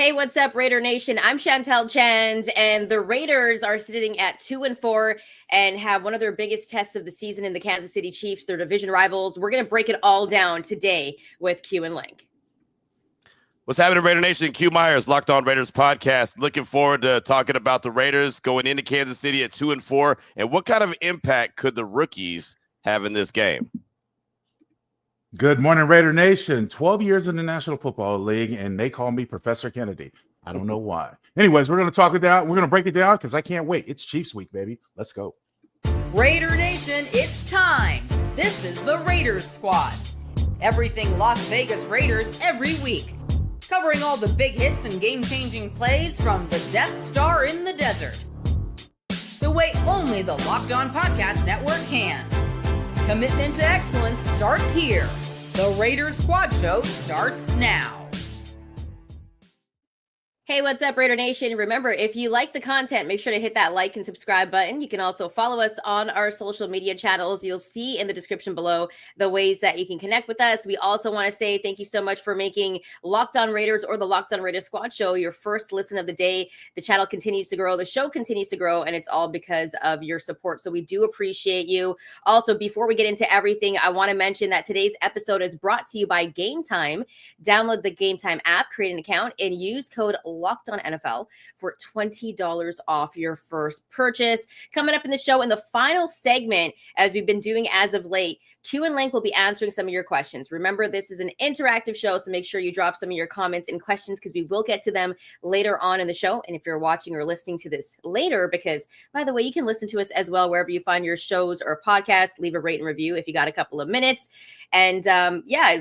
Hey, what's up, Raider Nation? I'm Chantel Chand, and the Raiders are sitting at 2-4 and have one of their biggest tests of the season in the Kansas City Chiefs, their division rivals. We're going to break it all down today with Q and Linc. What's happening, Raider Nation? Q Myers, Locked On Raiders podcast. Looking forward to talking about the Raiders going into Kansas City at 2-4, and what kind of impact could the rookies have in this game? Good morning, Raider Nation. 12 years in the National Football League, and they call me Professor Kennedy. I don't know why. Anyways, we're going to talk it down. We're going to break it down because I can't wait. It's Chiefs week, baby. Let's go. Raider Nation, it's time. This is the Raiders Squad. Everything Las Vegas Raiders every week. Covering all the big hits and game-changing plays from the Death Star in the desert. The way only the Locked On Podcast Network can. Commitment to excellence starts here. The Raiders Squad Show starts now. Hey, what's up, Raider Nation? Remember, if you like the content, make sure to hit that like and subscribe button. You can also follow us on our social media channels. You'll see in the description below the ways that you can connect with us. We also want to say thank you so much for making Locked On Raiders or the Locked On Raiders Squad Show your first listen of the day. The channel continues to grow. The show continues to grow, and it's all because of your support. So we do appreciate you. Also, before we get into everything, I want to mention that today's episode is brought to you by Game Time. Download the Game Time app, create an account, and use code Locked On NFL for $20 off your first purchase. Coming up in the show in the final segment, as we've been doing as of late, Q and Linc will be answering some of your questions. Remember, this is an interactive show, so make sure you drop some of your comments and questions because we will get to them later on in the show. And if you're watching or listening to this later, because by the way, you can listen to us as well wherever you find your shows or podcasts, leave a rate and review if you got a couple of minutes. And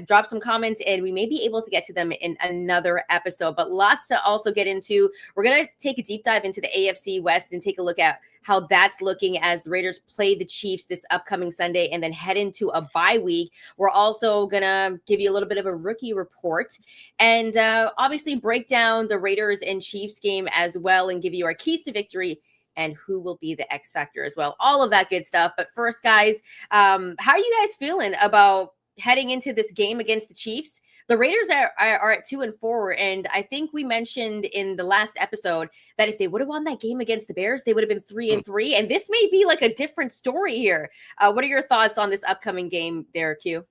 drop some comments and we may be able to get to them in another episode, but lots to also get into. We're going to take a deep dive into the AFC West and take a look at how that's looking as the Raiders play the Chiefs this upcoming Sunday and then head into a bye week. We're also going to give you a little bit of a rookie report and obviously break down the Raiders and Chiefs game as well and give you our keys to victory and who will be the X factor as well. All of that good stuff. But first, guys, how are you guys feeling about heading into this game against the Chiefs? The Raiders are at 2-4, and I think we mentioned in the last episode that if they would have won that game against the Bears, they would have been 3-3, and this may be like a different story here. What are your thoughts on this upcoming game there, Q?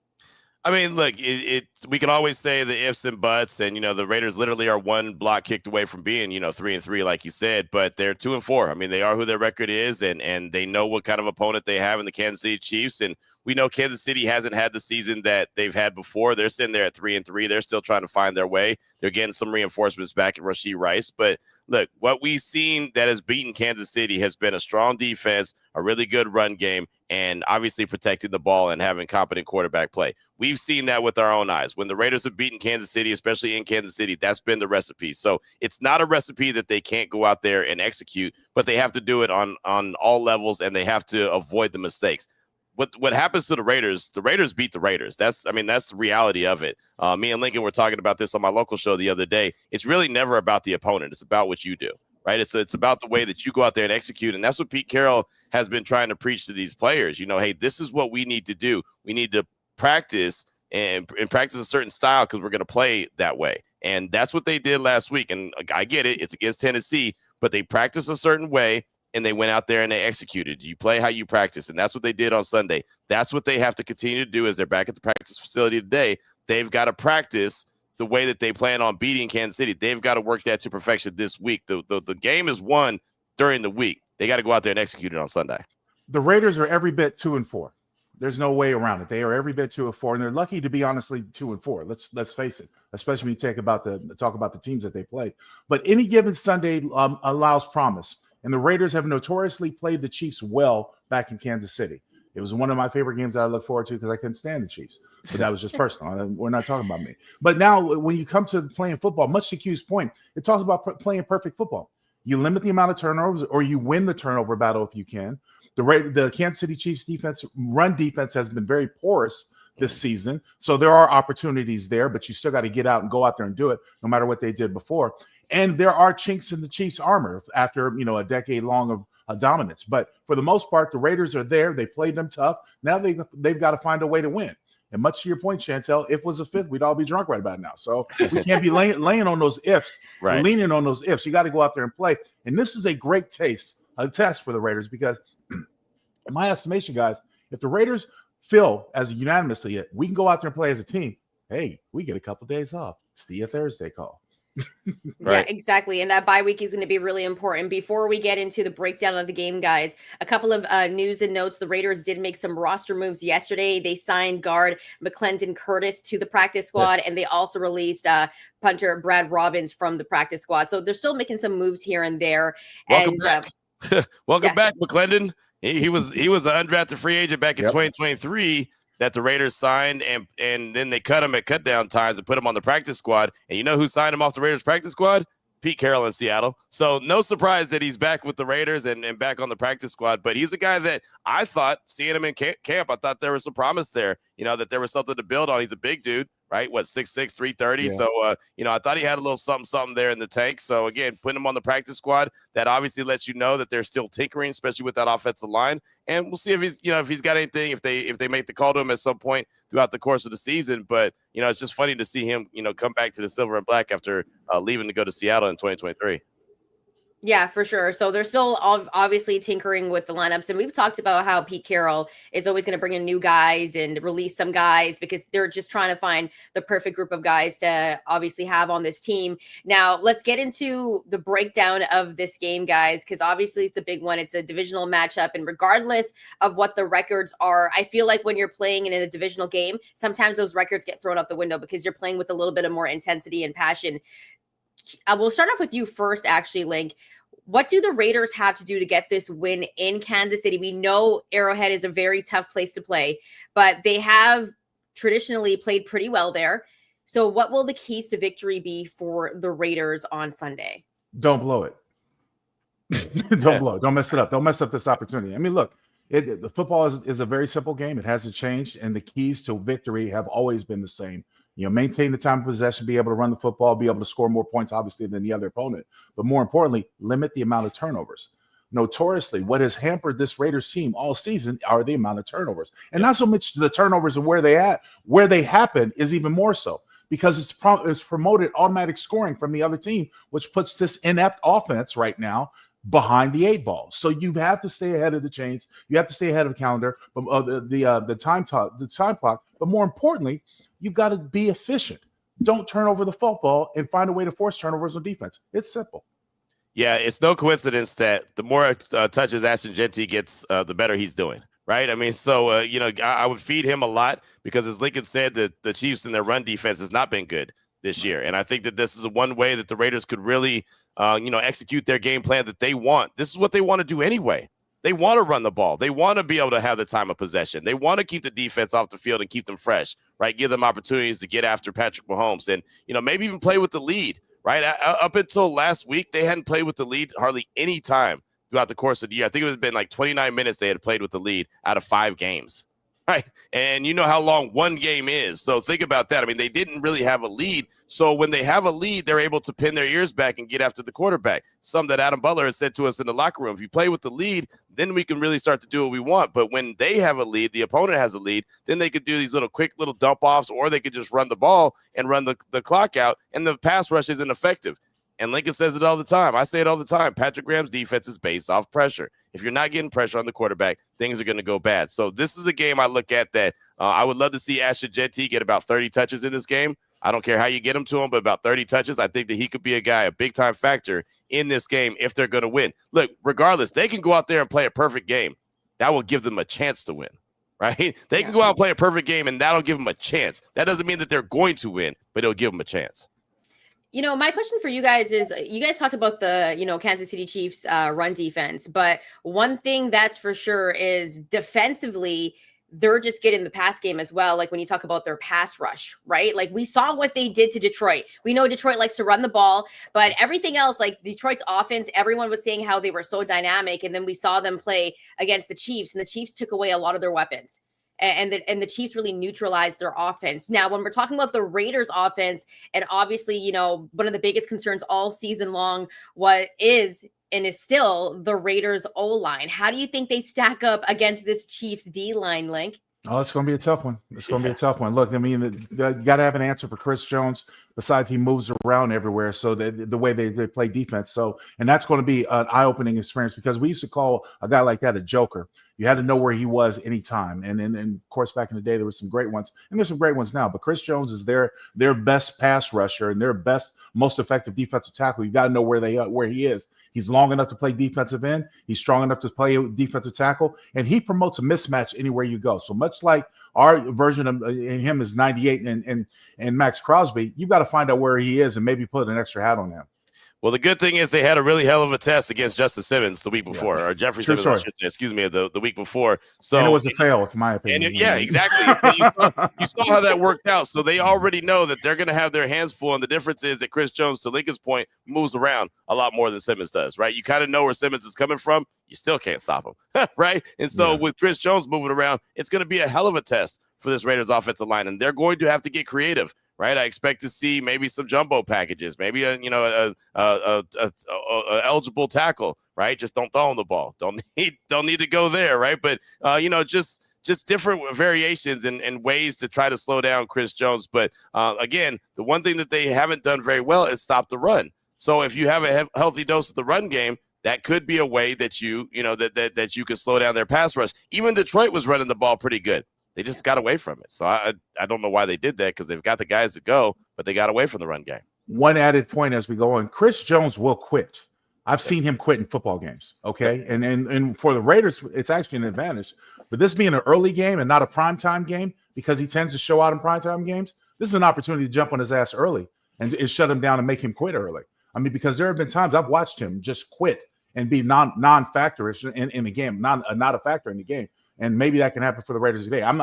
I mean, look, we can always say the ifs and buts, and, the Raiders literally are one block kicked away from being, 3-3, like you said, but they're 2-4. I mean, they are who their record is, and they know what kind of opponent they have in the Kansas City Chiefs, and we know Kansas City hasn't had the season that they've had before. They're sitting there at 3-3. They're still trying to find their way. They're getting some reinforcements back at Rashee Rice. But look, what we've seen that has beaten Kansas City has been a strong defense, a really good run game, and obviously protecting the ball and having competent quarterback play. We've seen that with our own eyes. When the Raiders have beaten Kansas City, especially in Kansas City, that's been the recipe. So it's not a recipe that they can't go out there and execute, but they have to do it on all levels, and they have to avoid the mistakes. What happens to the Raiders beat the Raiders. That's the reality of it. Me and Lincoln were talking about this on my local show the other day. It's really never about the opponent. It's about what you do, right? It's about the way that you go out there and execute. And that's what Pete Carroll has been trying to preach to these players. Hey, this is what we need to do. We need to practice and practice a certain style because we're going to play that way. And that's what they did last week. And I get it. It's against Tennessee, but they practiced a certain way. And they went out there and they executed. You play how you practice, and that's what they did on Sunday. That's what they have to continue to do as they're back at the practice facility today. They've got to practice the way that they plan on beating Kansas City. They've got to work that to perfection this week. The game is won during the week. They got to go out there and execute it on Sunday. The Raiders are every bit 2-4. There's no way around it. They are every bit 2-4, and they're lucky to be honestly 2-4. Let's face it, especially when you talk about the teams that they play. But any given Sunday allows promise. And the Raiders have notoriously played the Chiefs well back in Kansas City. It was one of my favorite games that I look forward to because I couldn't stand the Chiefs. But that was just personal. We're not talking about me. But now when you come to playing football, much to Q's point, it talks about playing perfect football. You limit the amount of turnovers or you win the turnover battle if you can. The Kansas City Chiefs run defense has been very porous this season. So there are opportunities there, but you still got to get out and go out there and do it no matter what they did before. And there are chinks in the Chiefs' armor after, a decade long of dominance. But for the most part, the Raiders are there. They played them tough. Now they've got to find a way to win. And much to your point, Chantel, if was a fifth, we'd all be drunk right about now. So we can't be laying on those ifs, Right. leaning on those ifs. You got to go out there and play. And this is a great test for the Raiders because, in my estimation, guys, if the Raiders feel as unanimously we can go out there and play as a team, hey, we get a couple of days off. See a Thursday call. Yeah, exactly. And that bye week is going to be really important. Before we get into the breakdown of the game, guys, a couple of news and notes. The Raiders did make some roster moves yesterday. They signed guard McClendon Curtis to the practice squad, and they also released punter Brad Robbins from the practice squad. So they're still making some moves here and there. Welcome back. Welcome back, McClendon. He was an undrafted free agent back in 2023 that the Raiders signed, and then they cut him at cutdown times and put him on the practice squad. And you know who signed him off the Raiders practice squad? Pete Carroll in Seattle. So no surprise that he's back with the Raiders and back on the practice squad. But he's a guy that I thought, seeing him in camp, I thought there was some promise there, that there was something to build on. He's a big dude, right? 6'6", 330. Yeah. So, I thought he had a little something there in the tank. So, again, putting him on the practice squad, that obviously lets you know that they're still tinkering, especially with that offensive line. And we'll see if he's got anything, if they make the call to him at some point throughout the course of the season. But, it's just funny to see him, come back to the silver and black after leaving to go to Seattle in 2023. Yeah, for sure. So they're still obviously tinkering with the lineups. And we've talked about how Pete Carroll is always going to bring in new guys and release some guys because they're just trying to find the perfect group of guys to obviously have on this team. Now, let's get into the breakdown of this game, guys, because obviously it's a big one. It's a divisional matchup. And regardless of what the records are, I feel like when you're playing in a divisional game, sometimes those records get thrown out the window because you're playing with a little bit of more intensity and passion. We'll start off with you first, actually, Linc. What do the Raiders have to do to get this win in Kansas City? We know Arrowhead is a very tough place to play, but they have traditionally played pretty well there. So what will the keys to victory be for the Raiders on Sunday? Don't blow it. Don't blow it. Don't mess it up. Don't mess up this opportunity. I mean, look, the football is a very simple game. It hasn't changed, and the keys to victory have always been the same. Maintain the time of possession, be able to run the football, be able to score more points, obviously, than the other opponent. But more importantly, limit the amount of turnovers. Notoriously, what has hampered this Raiders team all season are the amount of turnovers. And not so much the turnovers and where they happen is even more so because it's promoted automatic scoring from the other team, which puts this inept offense right now behind the 8 ball. So you have to stay ahead of the chains. You have to stay ahead of the calendar, the time clock. But more importantly, you've got to be efficient. Don't turn over the football and find a way to force turnovers on defense. It's simple. Yeah, it's no coincidence that the more touches Ashton Jeanty gets, the better he's doing, right? I mean, so, I would feed him a lot because, as Lincoln said, the Chiefs and their run defense has not been good this year. And I think that this is one way that the Raiders could really, execute their game plan that they want. This is what they want to do anyway. They want to run the ball. They want to be able to have the time of possession. They want to keep the defense off the field and keep them fresh, right? Give them opportunities to get after Patrick Mahomes and, maybe even play with the lead, right? Up until last week, they hadn't played with the lead hardly any time throughout the course of the year. I think it was been like 29 minutes they had played with the lead out of 5 games, right? And you know how long one game is. So think about that. I mean, they didn't really have a lead. So when they have a lead, they're able to pin their ears back and get after the quarterback. Something that Adam Butler has said to us in the locker room. If you play with the lead, then we can really start to do what we want. But when they have a lead, the opponent has a lead, then they could do these quick little dump offs, or they could just run the ball and run the clock out, and the pass rush isn't effective. And Lincoln says it all the time. I say it all the time. Patrick Graham's defense is based off pressure. If you're not getting pressure on the quarterback, things are going to go bad. So this is a game I look at that I would love to see Ashton Jeanty get about 30 touches in this game. I don't care how you get him to him, but about 30 touches, I think that he could be a big-time factor in this game if they're going to win. Look, regardless, they can go out there and play a perfect game. That will give them a chance to win, right? They can go out and play a perfect game, and that'll give them a chance. That doesn't mean that they're going to win, but it'll give them a chance. My question for you guys is, you guys talked about the, Kansas City Chiefs run defense, but one thing that's for sure is defensively, they're just getting the pass game as well. Like when you talk about their pass rush, right? Like we saw what they did to Detroit. We know Detroit likes to run the ball, but everything else, like Detroit's offense, everyone was saying how they were so dynamic. And then we saw them play against the Chiefs, and the Chiefs took away a lot of their weapons. And the Chiefs really neutralized their offense. Now, when we're talking about the Raiders offense, and obviously, one of the biggest concerns all season long is still the Raiders O-line. How do you think they stack up against this Chiefs D-line, Linc? Oh, it's going to be a tough one. It's going to be a tough one. Look, I mean, you got to have an answer for Chris Jones. Besides, he moves around everywhere. So the way they play defense. So, and that's going to be an eye-opening experience because we used to call a guy like that a joker. You had to know where he was anytime. And of course, back in the day, there were some great ones, and there's some great ones now. But Chris Jones is their best pass rusher and their best, most effective defensive tackle. You got to know where he is. He's long enough to play defensive end. He's strong enough to play defensive tackle, and he promotes a mismatch anywhere you go. So much like our version of him is 98 and Max Crosby, you've got to find out where he is and maybe put an extra hat on him. Well, the good thing is they had a really hell of a test against Justice Simmons the week before, or Jeffrey Simmons, I should say, excuse me, the week before. So and it was a fail, in my opinion. Yeah, exactly. So you saw how that worked out. So they already know that they're going to have their hands full, and the difference is that Chris Jones, to Lincoln's point, moves around a lot more than Simmons does, right? You kind of know where Simmons is coming from. You still can't stop him, right? And so with Chris Jones moving around, it's going to be a hell of a test for this Raiders offensive line, and they're going to have to get creative. Right, I expect to see maybe some jumbo packages, maybe a eligible tackle. Right, just don't throw him the ball. Don't need to go there. Right, but just different variations and ways to try to slow down Chris Jones. But again, the one thing that they haven't done very well is stop the run. So if you have a healthy dose of the run game, that could be a way that you can slow down their pass rush. Even Detroit was running the ball pretty good. They just got away from it. So I don't know why they did that, because they've got the guys to go, but they got away from the run game. One added point as we go on, Chris Jones will quit. I've seen him quit in football games, okay? And for the Raiders, it's actually an advantage. But this being an early game and not a primetime game, because he tends to show out in primetime games, this is an opportunity to jump on his ass early and shut him down and make him quit early. I mean, because there have been times I've watched him just quit and be non-factorish in the game, not a factor in the game. And maybe that can happen for the Raiders today. I'm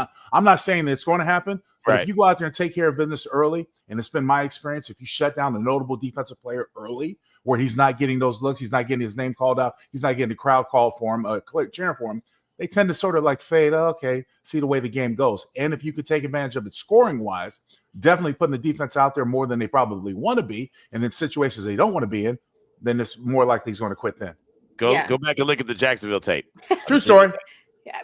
not saying that it's going to happen, but if you go out there and take care of business early, and it's been my experience, if you shut down a notable defensive player early, where he's not getting those looks, he's not getting his name called out, he's not getting the crowd called for him, cheering for him, they tend to sort of like fade, okay, see the way the game goes. And if you could take advantage of it scoring-wise, definitely putting the defense out there more than they probably want to be, and in situations they don't want to be in, then it's more likely he's going to quit then. Go back and look at the Jacksonville tape. True story.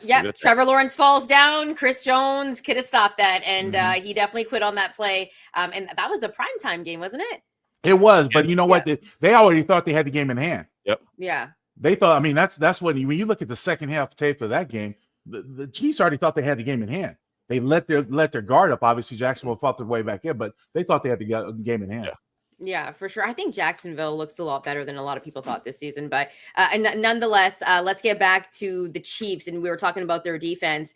Yeah. Trevor Lawrence falls down. Chris Jones could have stopped that, and he definitely quit on that play. And that was a primetime game, wasn't it? It was, but you know what? They already thought they had the game in hand. Yep. Yeah. They thought. I mean, that's when you look at the second half tape of that game, the Chiefs already thought they had the game in hand. They let their guard up. Obviously, Jacksonville fought their way back in, but they thought they had the game in hand. Yeah. Yeah, for sure. I think Jacksonville looks a lot better than a lot of people thought this season. But nonetheless, let's get back to the Chiefs. And we were talking about their defense.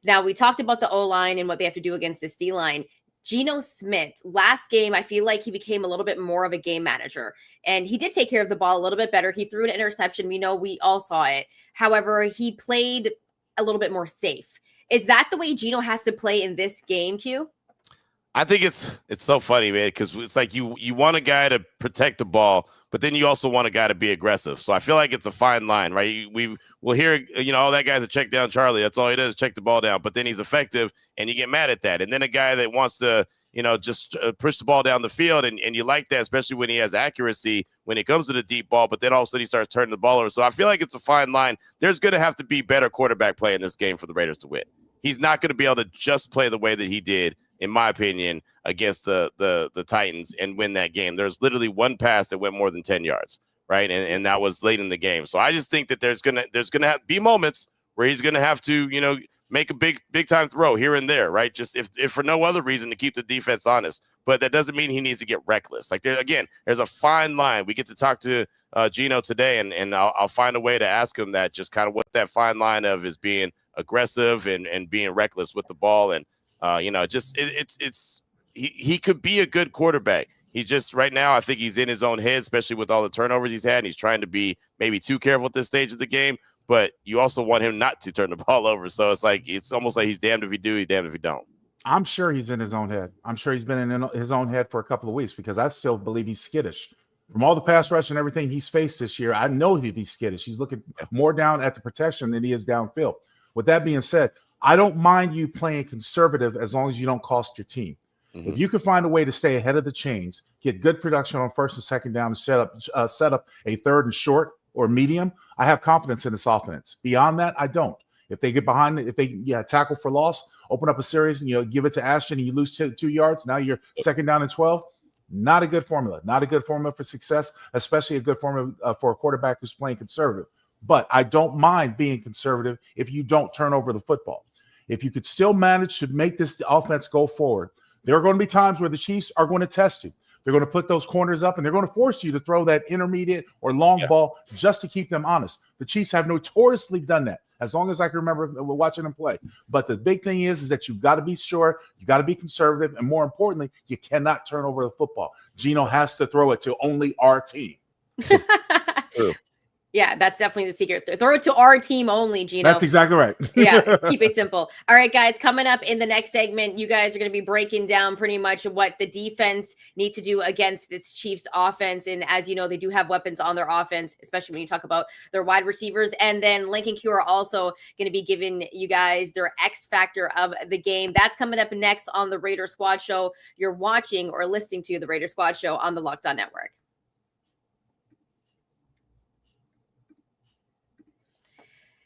Now, we talked about the O-line and what they have to do against this D-line. Geno Smith, last game, I feel like he became a little bit more of a game manager. And he did take care of the ball a little bit better. He threw an interception. We know, we all saw it. However, he played a little bit more safe. Is that the way Geno has to play in this game, Q? I think it's so funny, man, because it's like you want a guy to protect the ball, but then you also want a guy to be aggressive. So I feel like it's a fine line, right? We'll hear, oh, that guy's a check down Charlie. That's all he does, check the ball down. But then he's effective, and you get mad at that. And then a guy that wants to, just push the ball down the field, and you like that, especially when he has accuracy when it comes to the deep ball, but then all of a sudden he starts turning the ball over. So I feel like it's a fine line. There's going to have to be better quarterback play in this game for the Raiders to win. He's not going to be able to just play the way that he did, in my opinion, against the Titans and win that game. There's literally one pass that went more than 10 yards, right? And that was late in the game. So I just think that there's gonna have be moments where he's gonna have to, make a big time throw here and there, right? Just if for no other reason to keep the defense honest. But that doesn't mean he needs to get reckless. Like there's a fine line. We get to talk to Geno today, and I'll find a way to ask him that, just kind of what that fine line of is being aggressive and being reckless with the ball. And he could be a good quarterback. He's just right now, I think he's in his own head, especially with all the turnovers he's had. And he's trying to be maybe too careful at this stage of the game, but you also want him not to turn the ball over. So it's almost like he's damned if he do, he's damned if he don't. I'm sure he's in his own head. I'm sure he's been in his own head for a couple of weeks, because I still believe he's skittish. From all the pass rush and everything he's faced this year, I know he's skittish. He's looking more down at the protection than he is downfield. With that being said, I don't mind you playing conservative as long as you don't cost your team. Mm-hmm. If you can find a way to stay ahead of the chains, get good production on first and second down, and set up a third and short or medium, I have confidence in this offense. Beyond that, I don't. If they get behind, if they tackle for loss, open up a series and give it to Ashton and you lose 2 yards. Now you're second down and 12. Not a good formula. Not a good formula for success, especially a good formula for a quarterback who's playing conservative. But I don't mind being conservative if you don't turn over the football. If you could still manage to make this offense go forward, there are going to be times where the Chiefs are going to test you. They're going to put those corners up, and they're going to force you to throw that intermediate or long ball just to keep them honest. The Chiefs have notoriously done that, as long as I can remember watching them play. But the big thing is that you've got to be sure, you got to be conservative, and more importantly, you cannot turn over the football. Geno has to throw it to only our team. True. Yeah, that's definitely the secret. Throw it to our team only, Geno. That's exactly right. Yeah, keep it simple. All right, guys, coming up in the next segment, you guys are going to be breaking down pretty much what the defense needs to do against this Chiefs offense. And as you know, they do have weapons on their offense, especially when you talk about their wide receivers. And then Linc Q are also going to be giving you guys their X factor of the game. That's coming up next on the Raider Squad Show. You're watching or listening to the Raider Squad Show on the Locked On Network.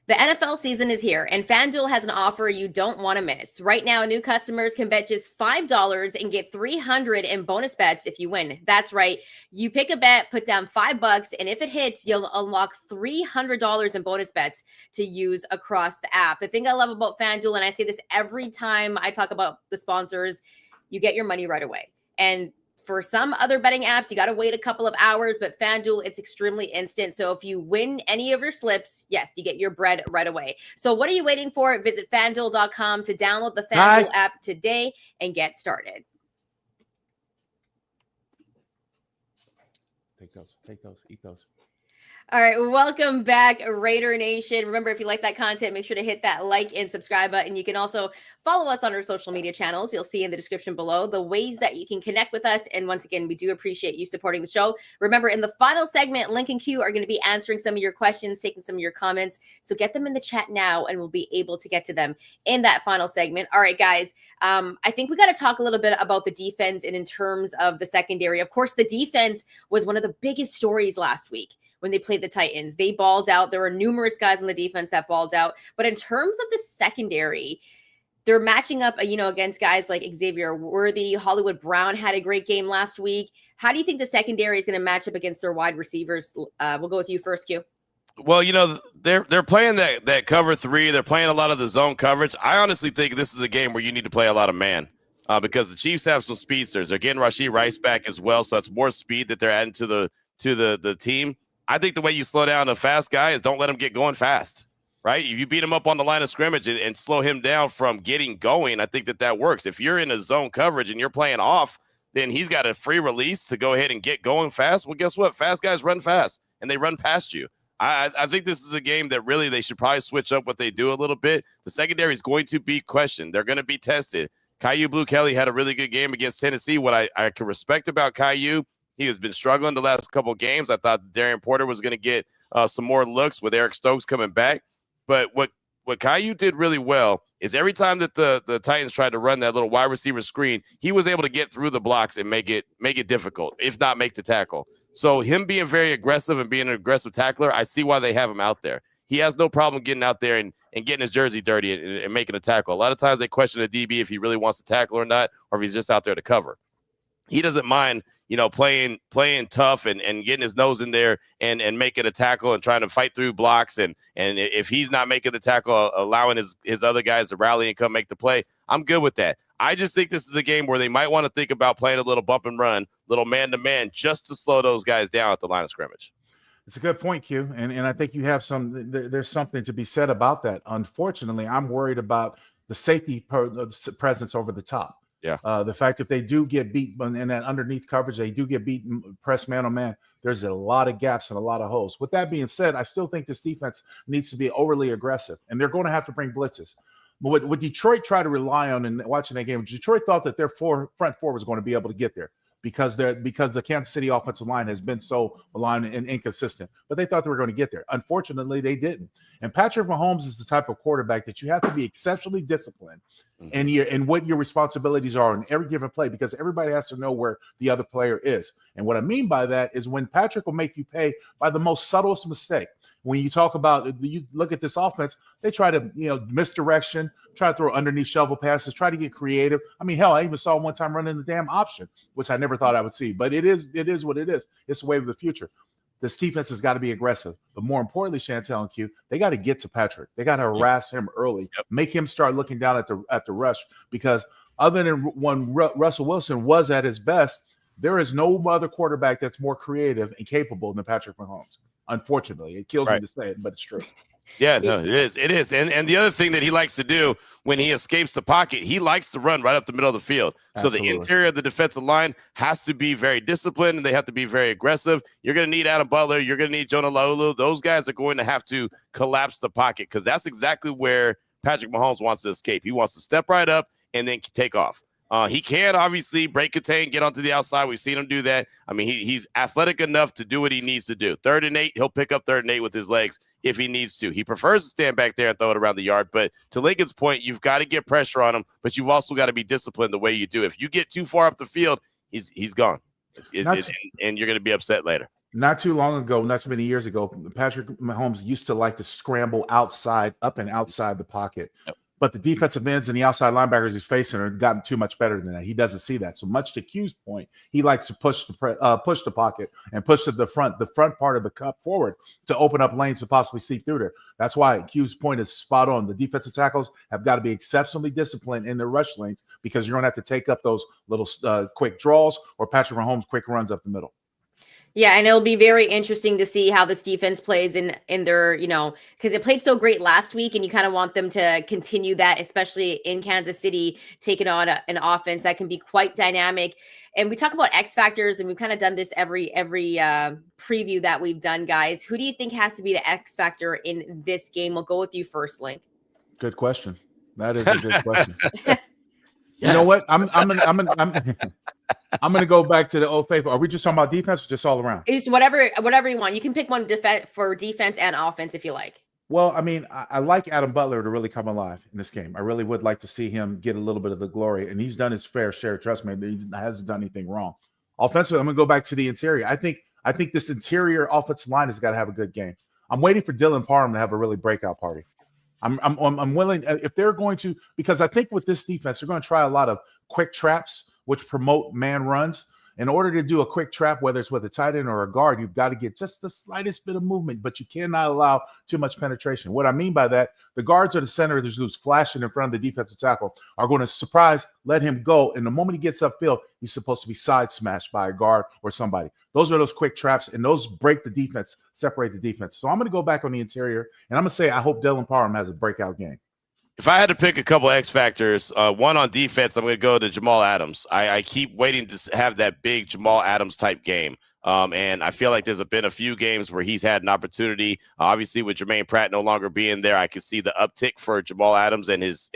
The NFL season is here, and FanDuel has an offer you don't want to miss. Right now, new customers can bet just $5 and get $300 in bonus bets if you win. That's right. You pick a bet, put down $5, and if it hits, you'll unlock $300 in bonus bets to use across the app. The thing I love about FanDuel, and I say this every time I talk about the sponsors, you get your money right away. And for some other betting apps, you got to wait a couple of hours, but FanDuel, it's extremely instant. So if you win any of your slips, yes, you get your bread right away. So what are you waiting for? Visit FanDuel.com to download the FanDuel app today and get started. Take those, eat those. All right, welcome back, Raider Nation. Remember, if you like that content, make sure to hit that like and subscribe button. You can also follow us on our social media channels. You'll see in the description below the ways that you can connect with us. And once again, we do appreciate you supporting the show. Remember, in the final segment, Linc and Q are going to be answering some of your questions, taking some of your comments. So get them in the chat now, and we'll be able to get to them in that final segment. All right, guys, I think we got to talk a little bit about the defense and in terms of the secondary. Of course, the defense was one of the biggest stories last week. When they played the Titans, they balled out. There were numerous guys on the defense that balled out. But in terms of the secondary, they're matching up, against guys like Xavier Worthy. Hollywood Brown had a great game last week. How do you think the secondary is going to match up against their wide receivers? We'll go with you first, Q. Well, they're playing that cover three. They're playing a lot of the zone coverage. I honestly think this is a game where you need to play a lot of man because the Chiefs have some speedsters. They're getting Rashee Rice back as well, so it's more speed that they're adding to the team. I think the way you slow down a fast guy is don't let him get going fast, right? If you beat him up on the line of scrimmage and slow him down from getting going, I think that works. If you're in a zone coverage and you're playing off, then he's got a free release to go ahead and get going fast. Well, guess what? Fast guys run fast, and they run past you. I think this is a game that really they should probably switch up what they do a little bit. The secondary is going to be questioned. They're going to be tested. Kyu Blue Kelly had a really good game against Tennessee. What I can respect about Kyu, he has been struggling the last couple of games. I thought Darien Porter was going to get some more looks with Eric Stokes coming back. But what Kyu did really well is every time that the Titans tried to run that little wide receiver screen, he was able to get through the blocks and make it difficult, if not make the tackle. So him being very aggressive and being an aggressive tackler, I see why they have him out there. He has no problem getting out there and getting his jersey dirty and making a tackle. A lot of times they question a DB if he really wants to tackle or not, or if he's just out there to cover. He doesn't mind, playing tough and getting his nose in there and making a tackle and trying to fight through blocks. And if he's not making the tackle, allowing his other guys to rally and come make the play, I'm good with that. I just think this is a game where they might want to think about playing a little bump and run, little man-to-man, just to slow those guys down at the line of scrimmage. It's a good point, Q. And I think you have there's something to be said about that. Unfortunately, I'm worried about the safety presence over the top. Yeah. The fact if they do get beat in that underneath coverage, they do get beaten press man on man, there's a lot of gaps and a lot of holes. With that being said, I still think this defense needs to be overly aggressive, and they're going to have to bring blitzes. But what Detroit tried to rely on in watching that game, Detroit thought that their front four was going to be able to get there because the Kansas City offensive line has been so maligned and inconsistent. But they thought they were going to get there. Unfortunately, they didn't. And Patrick Mahomes is the type of quarterback that you have to be exceptionally disciplined and what your responsibilities are in every given play, because everybody has to know where the other player is. And what I mean by that is when Patrick will make you pay by the most subtlest mistake. When you talk about, you look at this offense, they try to, misdirection, try to throw underneath shovel passes, try to get creative. I mean, hell, I even saw one time running the damn option, which I never thought I would see. But it is what it is. It's the wave of the future. This defense has got to be aggressive. But more importantly, Chantel and Q, they got to get to Patrick. They got to harass him early, make him start looking down at the rush, because other than when Russell Wilson was at his best, there is no other quarterback that's more creative and capable than Patrick Mahomes. Unfortunately, it kills me to say it, but it's true. Yeah, no, it is. It is. And the other thing that he likes to do when he escapes the pocket, he likes to run right up the middle of the field. Absolutely. So the interior of the defensive line has to be very disciplined, and they have to be very aggressive. You're going to need Adam Butler. You're going to need Jonah Laulu. Those guys are going to have to collapse the pocket, because that's exactly where Patrick Mahomes wants to escape. He wants to step right up and then take off. He can obviously break contain, get onto the outside. We've seen him do that. I mean, he's athletic enough to do what he needs to do. 3rd and 8, he'll pick up 3rd and 8 with his legs if he needs to. He prefers to stand back there and throw it around the yard. But to Lincoln's point, you've got to get pressure on him, but you've also got to be disciplined the way you do. If you get too far up the field, he's gone. And you're going to be upset later. Not too long ago, not too many years ago, Patrick Mahomes used to like to scramble outside, up and outside the pocket. Yep. But the defensive ends and the outside linebackers he's facing are gotten too much better than that. He doesn't see that. So much to Q's point, he likes to push the pocket and push to the front part of the cup forward to open up lanes to possibly see through there. That's why Q's point is spot on. The defensive tackles have got to be exceptionally disciplined in their rush lanes, because you're going to have to take up those little quick draws or Patrick Mahomes quick runs up the middle. Yeah, and it'll be very interesting to see how this defense plays in their, because it played so great last week, and you kind of want them to continue that, especially in Kansas City, taking on an offense that can be quite dynamic. And we talk about X factors, and we've kind of done this every preview that we've done, guys. Who do you think has to be the X factor in this game? We'll go with you first, Linc. Good question. That is a good question. Yes. You know what? I'm going to go back to the old faithful. Are we just talking about defense or just all around? It's whatever you want. You can pick one for defense and offense if you like. Well, I mean, I like Adam Butler to really come alive in this game. I really would like to see him get a little bit of the glory, and he's done his fair share. Trust me, he hasn't done anything wrong. Offensively, I'm going to go back to the interior. I think this interior offensive line has got to have a good game. I'm waiting for Dylan Parham to have a really breakout party. I'm willing, if they're going to, because I think with this defense, they're going to try a lot of quick traps, which promote man runs. In order to do a quick trap, whether it's with a tight end or a guard, you've got to get just the slightest bit of movement, but you cannot allow too much penetration. What I mean by that, the guards or the center who's flashing in front of the defensive tackle are going to surprise, let him go. And the moment he gets upfield, he's supposed to be side smashed by a guard or somebody. Those are those quick traps, and those break the defense, separate the defense. So I'm going to go back on the interior, and I'm going to say I hope Dylan Parham has a breakout game. If I had to pick a couple of X factors, one on defense, I'm going to go to Jamal Adams. I keep waiting to have that big Jamal Adams type game. And I feel like there's been a few games where he's had an opportunity. Obviously, with Jermaine Pratt no longer being there, I can see the uptick for Jamal Adams and his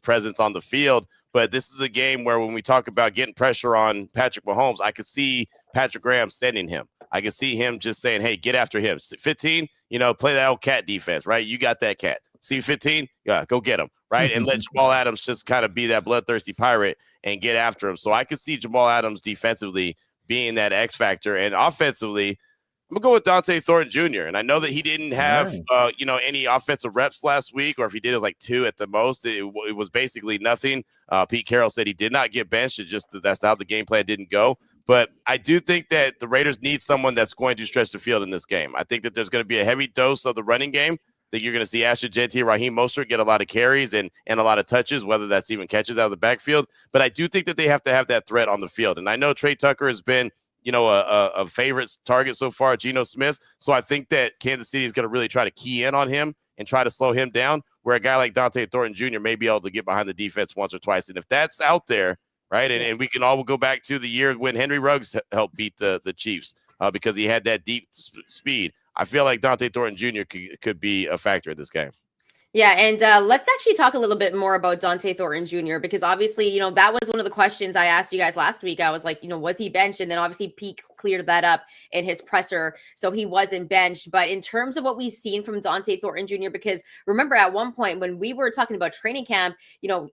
presence on the field. But this is a game where when we talk about getting pressure on Patrick Mahomes, I could see Patrick Graham sending him. I can see him just saying, hey, get after him. 15, play that old cat defense, right? You got that cat. See 15, yeah, go get him, right? And let Jamal Adams just kind of be that bloodthirsty pirate and get after him. So I could see Jamal Adams defensively being that X factor, and offensively, I'm gonna go with Donte Thornton Jr. And I know that he didn't have any offensive reps last week, or if he did, it was like 2 at the most. It was basically nothing. Pete Carroll said he did not get benched. It's just that's how the game plan didn't go. But I do think that the Raiders need someone that's going to stretch the field in this game. I think that there's going to be a heavy dose of the running game. I think you're going to see Ashton Jeanty, Raheem Mostert get a lot of carries and a lot of touches, whether that's even catches out of the backfield. But I do think that they have to have that threat on the field. And I know Trey Tucker has been, a favorite target so far, Geno Smith. So I think that Kansas City is going to really try to key in on him and try to slow him down, where a guy like Donte Thornton Jr. may be able to get behind the defense once or twice. And if that's out there, right, and we can all go back to the year when Henry Ruggs helped beat the Chiefs because he had that deep speed. I feel like Donte Thornton Jr. could be a factor in this game. Yeah, and let's actually talk a little bit more about Donte Thornton Jr. because obviously, that was one of the questions I asked you guys last week. I was like, was he benched? And then obviously Pete cleared that up in his presser, so he wasn't benched. But in terms of what we've seen from Donte Thornton Jr., because remember at one point when we were talking about training camp,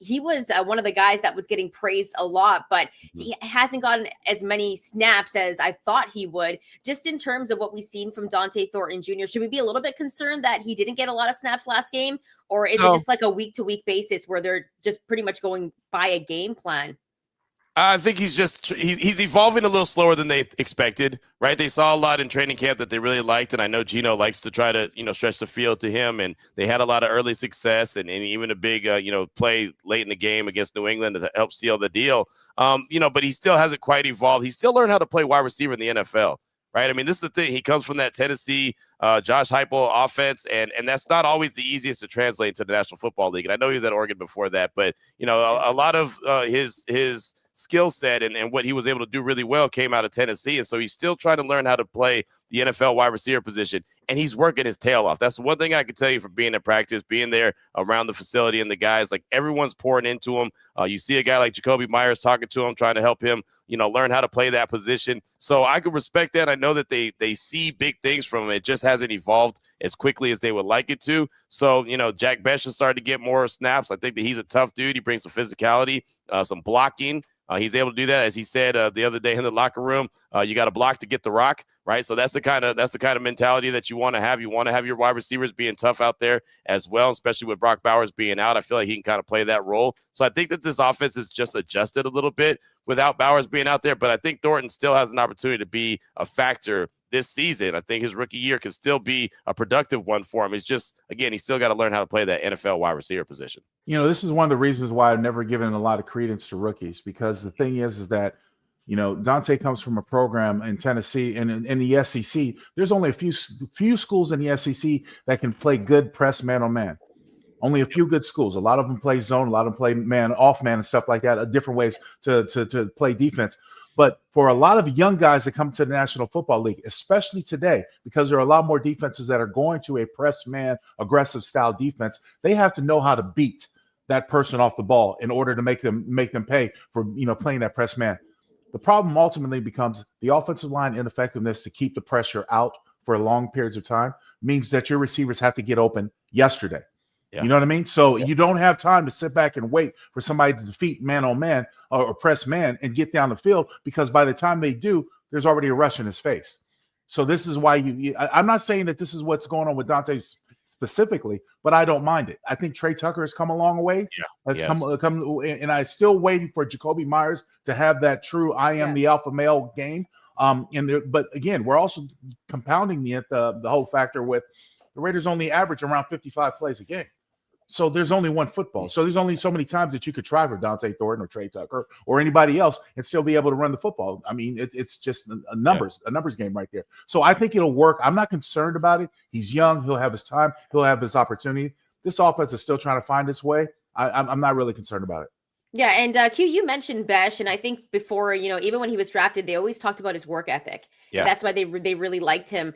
he was one of the guys that was getting praised a lot, but he hasn't gotten as many snaps as I thought he would. Just in terms of what we've seen from Donte Thornton Jr., should we be a little bit concerned that he didn't get a lot of snaps last game? Or is it just like a week-to-week basis where they're just pretty much going by a game plan? I think he's evolving a little slower than they expected, right? They saw a lot in training camp that they really liked, and I know Gino likes to try to, stretch the field to him, and they had a lot of early success and even a big, play late in the game against New England to help seal the deal. But he still hasn't quite evolved. He still learned how to play wide receiver in the NFL, right? I mean, this is the thing. He comes from that Tennessee Josh Heupel offense, and that's not always the easiest to translate to the National Football League. And I know he was at Oregon before that, but, a lot of his skill set and what he was able to do really well came out of Tennessee. And so he's still trying to learn how to play the NFL wide receiver position, and he's working his tail off. That's one thing I can tell you from being at practice, being there around the facility, and the guys, like, everyone's pouring into him. You see a guy like Jakobi Meyers talking to him, trying to help him, learn how to play that position. So I could respect that. I know that they see big things from him. It just hasn't evolved as quickly as they would like it to. So, Jack Bech has started to get more snaps. I think that he's a tough dude. He brings some physicality, some blocking. He's able to do that, as he said the other day in the locker room. You got to block to get the rock, right? So that's the kind of mentality that you want to have. You want to have your wide receivers being tough out there as well, especially with Brock Bowers being out. I feel like he can kind of play that role. So I think that this offense is just adjusted a little bit without Bowers being out there. But I think Thornton still has an opportunity to be a factor this season. I think his rookie year could still be a productive one for him. It's just, again, he's still got to learn how to play that NFL wide receiver position. This is one of the reasons why I've never given a lot of credence to rookies, because the thing is that, Donte comes from a program in Tennessee and in the SEC. There's only a few schools in the SEC that can play good press man-on-man. Only a few good schools. A lot of them play zone. A lot of them play man, off man, and stuff like that. Different ways to play defense. But for a lot of young guys that come to the National Football League, especially today, because there are a lot more defenses that are going to a press man, aggressive style defense, they have to know how to beat that person off the ball in order to make them pay for playing that press man. The problem ultimately becomes the offensive line ineffectiveness to keep the pressure out for long periods of time means that your receivers have to get open yesterday. Yeah. You know what I mean? So you don't have time to sit back and wait for somebody to defeat man on man or press man and get down the field, because by the time they do, there's already a rush in his face. So this is why I'm not saying that this is what's going on with Donte specifically, but I don't mind it. I think Trey Tucker has come a long way. Yeah. Come, and I'm still waiting for Jakobi Meyers to have that true I am the alpha male game. But again, we're also compounding the whole factor with the Raiders only average around 55 plays a game. So there's only one football. So there's only so many times that you could try for Donte Thornton or Trey Tucker or anybody else and still be able to run the football. I mean, it's just a numbers game right there. So I think it'll work. I'm not concerned about it. He's young. He'll have his time. He'll have his opportunity. This offense is still trying to find its way. I'm not really concerned about it. Yeah, and Q, you mentioned Bech, and I think before, even when he was drafted, they always talked about his work ethic. Yeah, that's why they really liked him.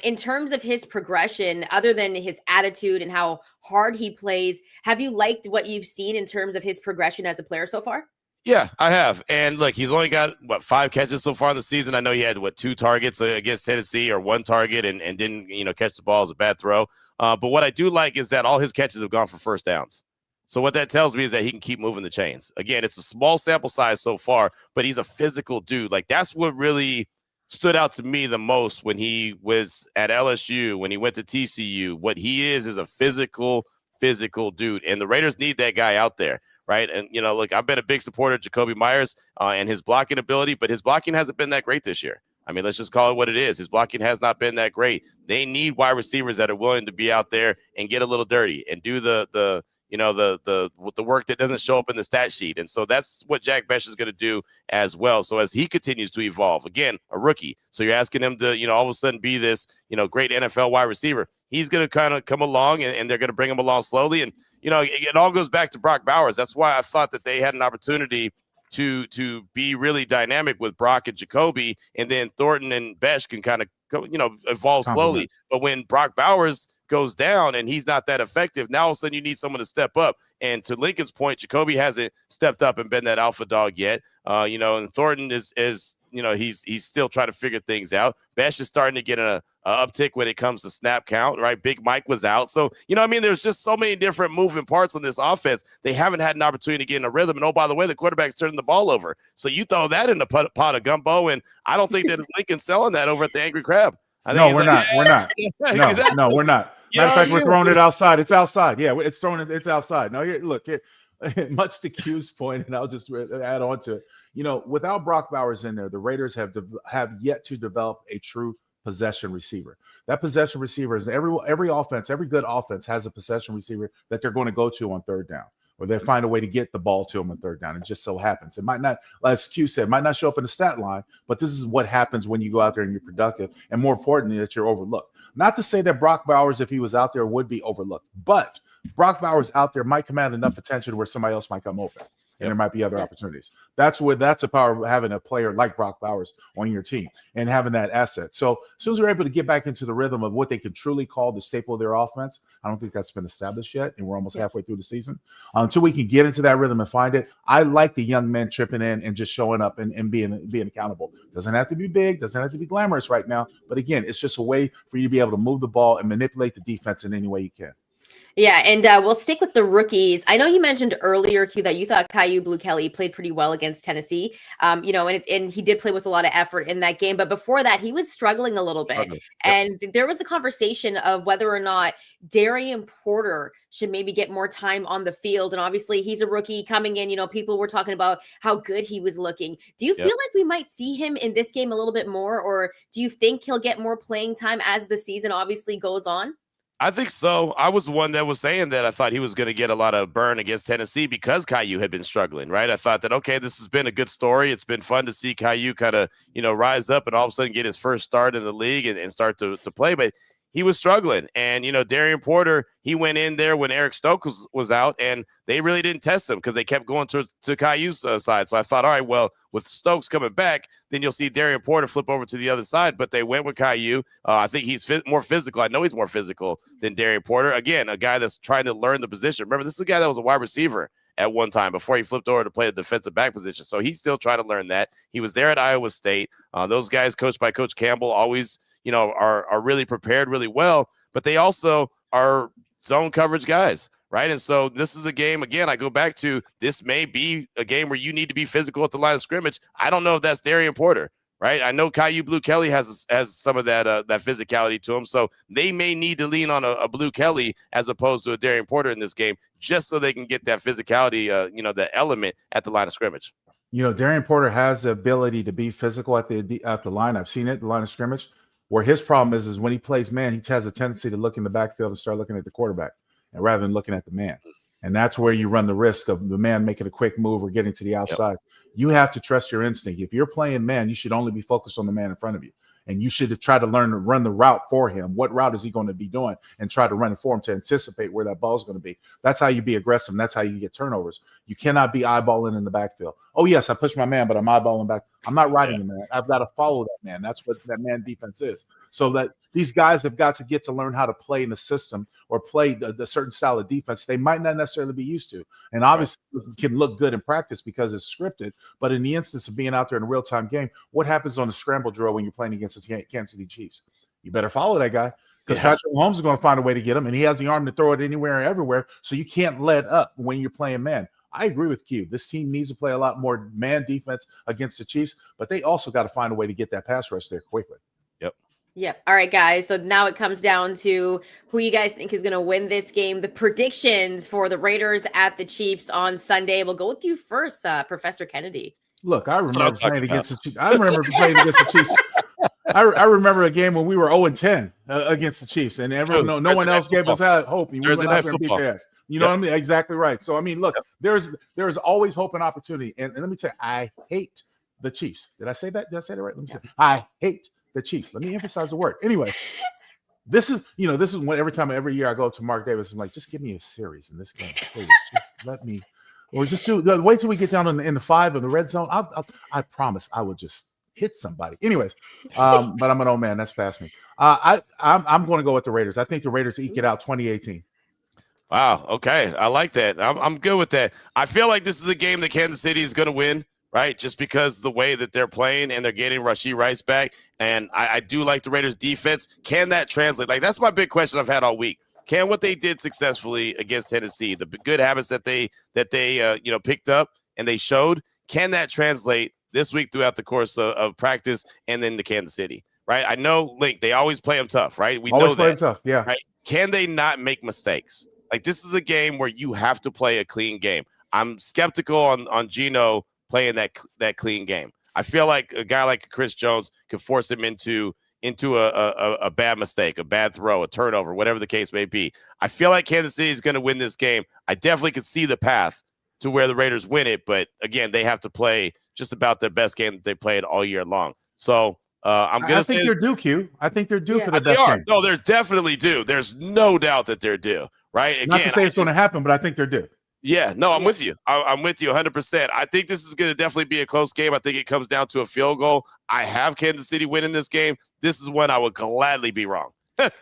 In terms of his progression, other than his attitude and how hard he plays, have you liked what you've seen in terms of his progression as a player so far? Yeah, I have. And look, he's only got 5 catches so far in the season. I know he had 2 targets against Tennessee, or 1 target, and didn't catch the ball as a bad throw. But what I do like is that all his catches have gone for first downs. So what that tells me is that he can keep moving the chains. Again, it's a small sample size so far, but he's a physical dude. Like, that's what really stood out to me the most when he was at LSU, when he went to TCU. What he is a physical dude. And the Raiders need that guy out there, right? And, look, I've been a big supporter of Jakobi Meyers and his blocking ability, but his blocking hasn't been that great this year. I mean, let's just call it what it is. His blocking has not been that great. They need wide receivers that are willing to be out there and get a little dirty and do the work that doesn't show up in the stat sheet. And so that's what Jack Bech is going to do as well. So as he continues to evolve, again, a rookie. So you're asking him to, all of a sudden be this, great NFL wide receiver. He's going to kind of come along and they're going to bring him along slowly. And, it all goes back to Brock Bowers. That's why I thought that they had an opportunity to be really dynamic with Brock and Jakobi, and then Thornton and Bech can kind of go, evolve slowly. But when Brock Bowers goes down and he's not that effective, now all of a sudden you need someone to step up. And to Lincoln's point, Jakobi hasn't stepped up and been that alpha dog yet. And Thornton is he's still trying to figure things out. Bech is starting to get a uptick when it comes to snap count, right? Big Mike was out. So, there's just so many different moving parts on this offense. They haven't had an opportunity to get in a rhythm. And, oh, by the way, the quarterback's turning the ball over. So you throw that in the pot of gumbo, and I don't think that Lincoln's selling that over at the Angry Crab. No, we're not. We're not. No, we're not. Matter of fact, we're throwing it outside. It's outside. Yeah, it's outside. No, look, much to Q's point, and I'll just add on to it. Without Brock Bowers in there, the Raiders have yet to develop a true possession receiver. That possession receiver is every offense, every good offense has a possession receiver that they're going to go to on third down, or they find a way to get the ball to them on third down. It just so happens. It might not, as Q said, might not show up in the stat line, but this is what happens when you go out there and you're productive, and more importantly, that you're overlooked. Not to say that Brock Bowers, if he was out there, would be overlooked, but Brock Bowers out there might command enough attention where somebody else might come open. And there might be other opportunities. That's the power of having a player like Brock Bowers on your team and having that asset. So as soon as we're able to get back into the rhythm of what they can truly call the staple of their offense, I don't think that's been established yet, and we're almost halfway through the season. Until we can get into that rhythm and find it, I like the young men chipping in and just showing up and being accountable. Doesn't have to be big, doesn't have to be glamorous right now, but again, it's just a way for you to be able to move the ball and manipulate the defense in any way you can. Yeah, and we'll stick with the rookies. I know you mentioned earlier, Q, that you thought Kyu Blue Kelly played pretty well against Tennessee. And he did play with a lot of effort in that game. But before that, he was struggling a little bit. And there was a conversation of whether or not Darien Porter should maybe get more time on the field. And obviously, he's a rookie coming in. People were talking about how good he was looking. Do you feel like we might see him in this game a little bit more? Or do you think he'll get more playing time as the season obviously goes on? I think so. I was one that was saying that I thought he was going to get a lot of burn against Tennessee because Kyu had been struggling, right? I thought that, okay, this has been a good story. It's been fun to see Kyu kind of, rise up and all of a sudden get his first start in the league and start to play. But he was struggling. And, Darien Porter, he went in there when Eric Stokes was out, and they really didn't test him because they kept going to Kyu's side. So I thought, all right, well, with Stokes coming back, then you'll see Darien Porter flip over to the other side. But they went with Kyu. I think he's more physical. I know he's more physical than Darien Porter. Again, a guy that's trying to learn the position. Remember, this is a guy that was a wide receiver at one time before he flipped over to play the defensive back position. So he's still trying to learn that. He was there at Iowa State. Those guys coached by Coach Campbell always are really prepared really well, but they also are zone coverage guys, right? And so this is a game, again, I go back to, this may be a game where you need to be physical at the line of scrimmage. I don't know if that's Darien Porter, right? I know Kyu Blue Kelly has some of that physicality to him, so they may need to lean on a Blue Kelly as opposed to a Darien Porter in this game, just so they can get that physicality, that element at the line of scrimmage. Darien Porter has the ability to be physical at the line. I've seen it, the line of scrimmage. Where his problem is when he plays man, he has a tendency to look in the backfield and start looking at the quarterback, and rather than looking at the man. And that's where you run the risk of the man making a quick move or getting to the outside. You have to trust your instinct. If you're playing man, you should only be focused on the man in front of you. And you should try to learn to run the route for him. What route is he going to be doing? And try to run it for him to anticipate where that ball is going to be. That's how you be aggressive. And that's how you get turnovers. You cannot be eyeballing in the backfield. Oh, yes, I pushed my man, but I'm eyeballing back. I'm not riding him, man. I've got to follow that man. That's what that man defense is. So that these guys have got to get to learn how to play in the system or play the certain style of defense they might not necessarily be used to. And obviously it can look good in practice because it's scripted. But in the instance of being out there in a real-time game, what happens on the scramble drill when you're playing against the Kansas City Chiefs? You better follow that guy because Patrick Mahomes is going to find a way to get him, and he has the arm to throw it anywhere and everywhere. So you can't let up when you're playing man. I agree with Q. This team needs to play a lot more man defense against the Chiefs, but they also got to find a way to get that pass rush there quickly. Yep. All right, guys. So now it comes down to who you guys think is going to win this game. The predictions for the Raiders at the Chiefs on Sunday. We'll go with you first, Professor Kennedy. Look, I remember playing against the Chiefs. I remember a game when we were 0-10 against the Chiefs, and everyone, no one else gave us hope. And we went out there and beat their ass. You know what I mean? Exactly right. So, I mean, look, there's always hope and opportunity. And let me tell you, I hate the Chiefs. Did I say that? Did I say that right? Let me say I hate the Chiefs. Let me emphasize the word. Anyway, this is what every year I go to Mark Davis, I'm like, just give me a series in this game, please. Just let me, or just wait till we get down in the 5 of the red zone. I promise I will just hit somebody. Anyways, but I'm an old man. That's past me. I'm going to go with the Raiders. I think the Raiders eke it out 2018. Wow. Okay. I like that. I'm good with that. I feel like this is a game that Kansas City is going to win. right? Just because the way that they're playing and they're getting Rashee Rice back. And I do like the Raiders defense. Can that translate? Like, that's my big question I've had all week. Can what they did successfully against Tennessee, the good habits that they picked up and they showed, can that translate this week throughout the course of practice and then to Kansas City, right? I know, Linc, they always play them tough, right? We always know play that. them tough, yeah. Right? Can they not make mistakes? Like, this is a game where you have to play a clean game. I'm skeptical on Geno playing that clean game. I feel like a guy like Chris Jones could force him into a bad mistake, a bad throw, a turnover, whatever the case may be. I feel like Kansas City is going to win this game. I definitely could see the path to where the Raiders win it, but again, they have to play just about their best game that they played all year long. So I think they're due, Q. I think they're due for the they best are. game. No, they're definitely due. There's no doubt that they're due, right? Again, not to say it's going to happen, but I think they're due. Yeah, no, I'm with you. I'm with you 100%. I think this is going to definitely be a close game. I think it comes down to a field goal. I have Kansas City winning this game. This is one I would gladly be wrong.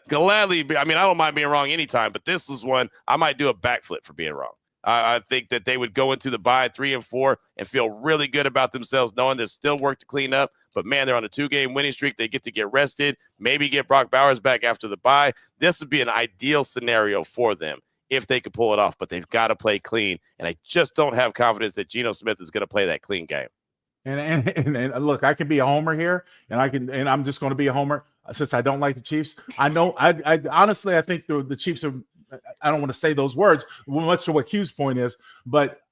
Gladly be. I mean, I don't mind being wrong anytime, but this is one I might do a backflip for being wrong. I think that they would go into the bye 3-4 and feel really good about themselves, knowing there's still work to clean up. But, man, they're on a 2-game winning streak. They get to get rested, maybe get Brock Bowers back after the bye. This would be an ideal scenario for them if they could pull it off, but they've got to play clean. And I just don't have confidence that Geno Smith is going to play that clean game. And look, I can be a homer here, and I'm just going to be a homer since I don't like the Chiefs. I know, I honestly, I think the Chiefs are. I don't want to say those words, much to what Q's point is, but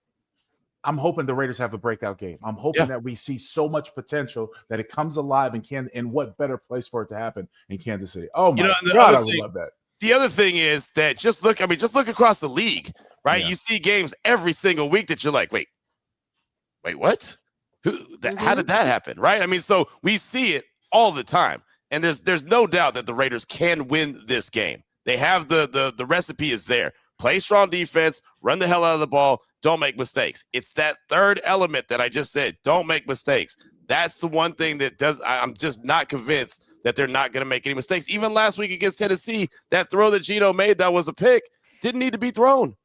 I'm hoping the Raiders have a breakout game. I'm hoping that we see so much potential that it comes alive and what better place for it to happen in Kansas City. Oh my God, I would love that. The other thing is that just look across the league, right? Yeah. You see games every single week that you're like, wait, what? How did that happen, right? I mean, so we see it all the time, and there's no doubt that the Raiders can win this game. They have the recipe is there. Play strong defense, run the hell out of the ball, don't make mistakes. It's that third element that I just said, don't make mistakes. That's the one thing that I'm just not convinced that they're not going to make any mistakes. Even last week against Tennessee, that throw that Geno made that was a pick didn't need to be thrown.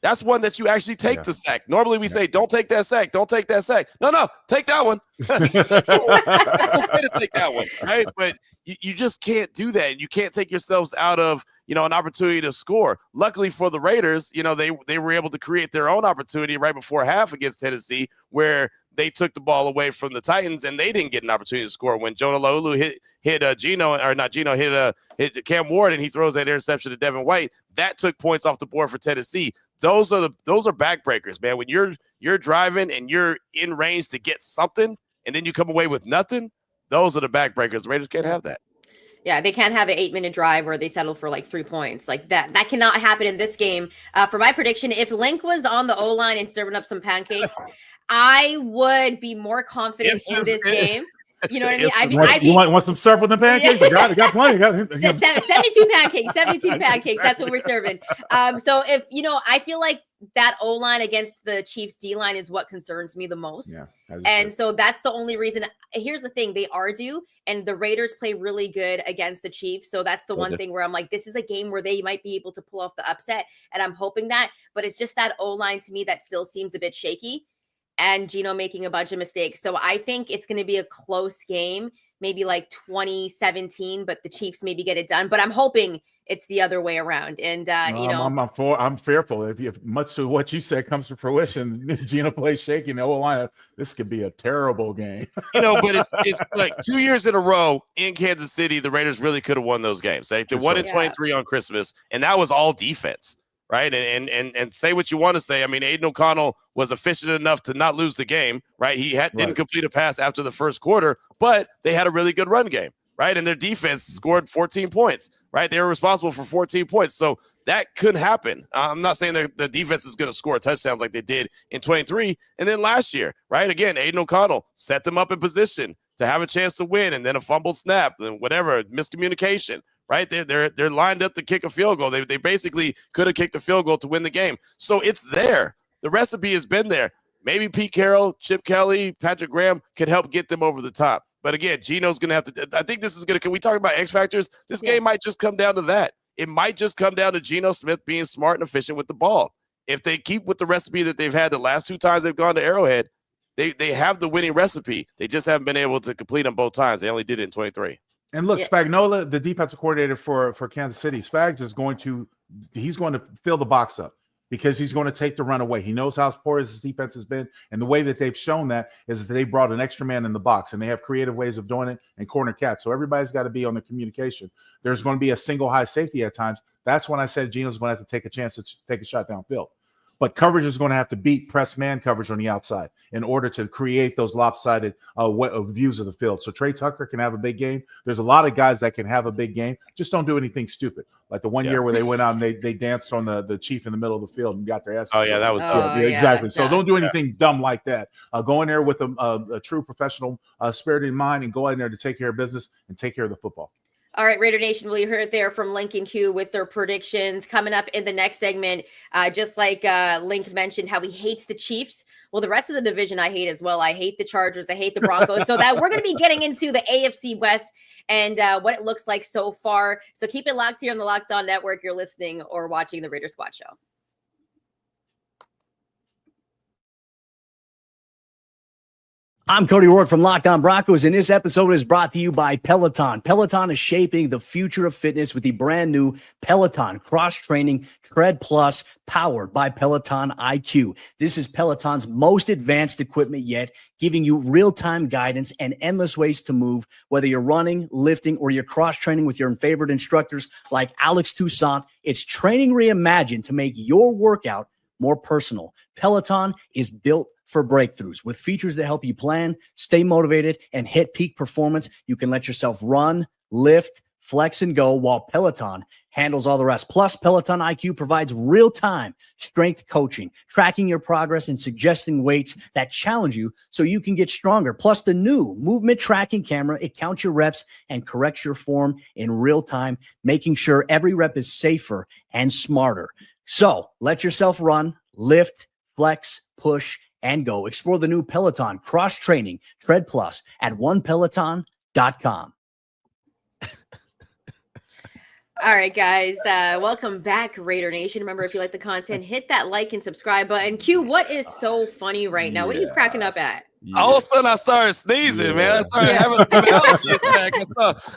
That's one that you actually take the sack. Normally we say, don't take that sack. Don't take that sack. No, take that one. It's okay to take that one, right? But you just can't do that. You can't take yourselves out of, an opportunity to score. Luckily for the Raiders, they were able to create their own opportunity right before half against Tennessee where they took the ball away from the Titans and they didn't get an opportunity to score. When Jonah Laulu hit Cam Ward and he throws that interception to Devin White, that took points off the board for Tennessee. Those are backbreakers, man. When you're driving and you're in range to get something and then you come away with nothing, those are the backbreakers. The Raiders can't have that. Yeah, they can't have an 8-minute drive where they settle for like 3 points. Like that cannot happen in this game. For my prediction, if Linc was on the O-line and serving up some pancakes, I would be more confident in this game. You know what I mean? You want some syrup with the pancakes? Yeah. I got plenty. 72 pancakes. 72 pancakes. That's what we're serving. So if, I feel like that O-line against the Chiefs D-line is what concerns me the most. Yeah, and so that's the only reason. Here's the thing. They are due, and the Raiders play really good against the Chiefs. So that's the one thing where I'm like, this is a game where they might be able to pull off the upset, and I'm hoping that. But it's just that O-line to me that still seems a bit shaky. And Geno making a bunch of mistakes. So I think it's going to be a close game, maybe like 2017, but the Chiefs maybe get it done. But I'm hoping it's the other way around. And, I'm fearful. If much to what you said comes to fruition, Geno plays shaky in the O-line, this could be a terrible game. But it's like 2 years in a row in Kansas City, the Raiders really could have won those games. They won in 23 on Christmas, and that was all defense. Right. And say what you want to say. I mean, Aiden O'Connell was efficient enough to not lose the game. Right. He didn't complete a pass after the first quarter, but they had a really good run game. Right. And their defense scored 14 points. Right. They were responsible for 14 points. So that could happen. I'm not saying that the defense is going to score touchdowns like they did in 23. And then last year. Right. Again, Aiden O'Connell set them up in position to have a chance to win, and then a fumbled snap and whatever, miscommunication. Right, they're lined up to kick a field goal. They basically could have kicked a field goal to win the game. So it's there. The recipe has been there. Maybe Pete Carroll, Chip Kelly, Patrick Graham could help get them over the top. But again, Geno's going to have to. I think this is going to. Can we talk about X factors? This game might just come down to that. It might just come down to Geno Smith being smart and efficient with the ball. If they keep with the recipe that they've had the last 2 times they've gone to Arrowhead, they have the winning recipe. They just haven't been able to complete them both times. They only did it in 23. And look, Spagnuolo, the defensive coordinator for Kansas City, Spags he's going to fill the box up because he's going to take the run away. He knows how porous his defense has been. And the way that they've shown that is that they brought an extra man in the box, and they have creative ways of doing it and corner cats. So everybody's got to be on the communication. There's going to be a single high safety at times. That's when I said Geno's going to have to take a chance to take a shot downfield. But coverage is going to have to beat press man coverage on the outside in order to create those lopsided views of the field. So Trey Tucker can have a big game. There's a lot of guys that can have a big game. Just don't do anything stupid. Like the one year where they went out and they danced on the chief in the middle of the field and got their ass. Oh, yeah, that was exactly. So don't do anything dumb like that. Go in there with a true professional spirit in mind and go in there to take care of business and take care of the football. All right, Raider Nation, well, you heard it there from Linc Q with their predictions. Coming up in the next segment, just like Linc mentioned how he hates the Chiefs. Well, the rest of the division I hate as well. I hate the Chargers. I hate the Broncos. So that we're going to be getting into the AFC West and what it looks like so far. So keep it locked here on the Locked On Network. You're listening or watching the Raider Squad Show. I'm Cody Rourke from Locked On Broncos, and this episode is brought to you by Peloton. Peloton is shaping the future of fitness with the brand new Peloton Cross-Training Tread Plus, powered by Peloton IQ. This is Peloton's most advanced equipment yet, giving you real-time guidance and endless ways to move, whether you're running, lifting, or you're cross-training with your favorite instructors like Alex Toussaint. It's training reimagined to make your workout more personal. Peloton is built for breakthroughs with features that help you plan, stay motivated, and hit peak performance. You can let yourself run, lift, flex, and go while Peloton handles all the rest. Plus, Peloton IQ provides real-time strength coaching, tracking your progress and suggesting weights that challenge you so you can get stronger. Plus, the new movement tracking camera, it counts your reps and corrects your form in real time, making sure every rep is safer and smarter. So let yourself run, lift, flex, push, and go. Explore the new Peloton Cross-Training Tread Plus at onepeloton.com. All right, guys, welcome back, Raider Nation. Remember, if you like the content, hit that like and subscribe button. Q, what is so funny right now? What are you cracking up at? All of a sudden, I started sneezing, man. I started having some allergy attack.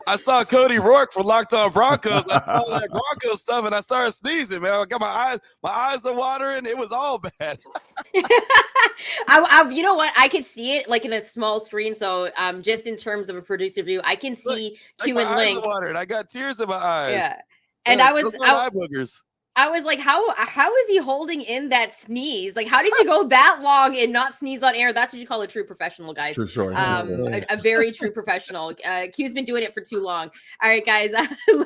I saw Cody Rourke from Locked On Broncos. I saw that Broncos stuff, and I started sneezing, man. I got my eyes are watering. It was all bad. You know what? I could see it like in a small screen. So, just in terms of a producer view, I can see Q and Linc. I got tears in my eyes. Yeah, and I was eye boogers. I was like, how is he holding in that sneeze? Like, how did you go that long and not sneeze on air? That's what you call a true professional, guys. True story. A very true professional. Q's been doing it for too long. All right, guys,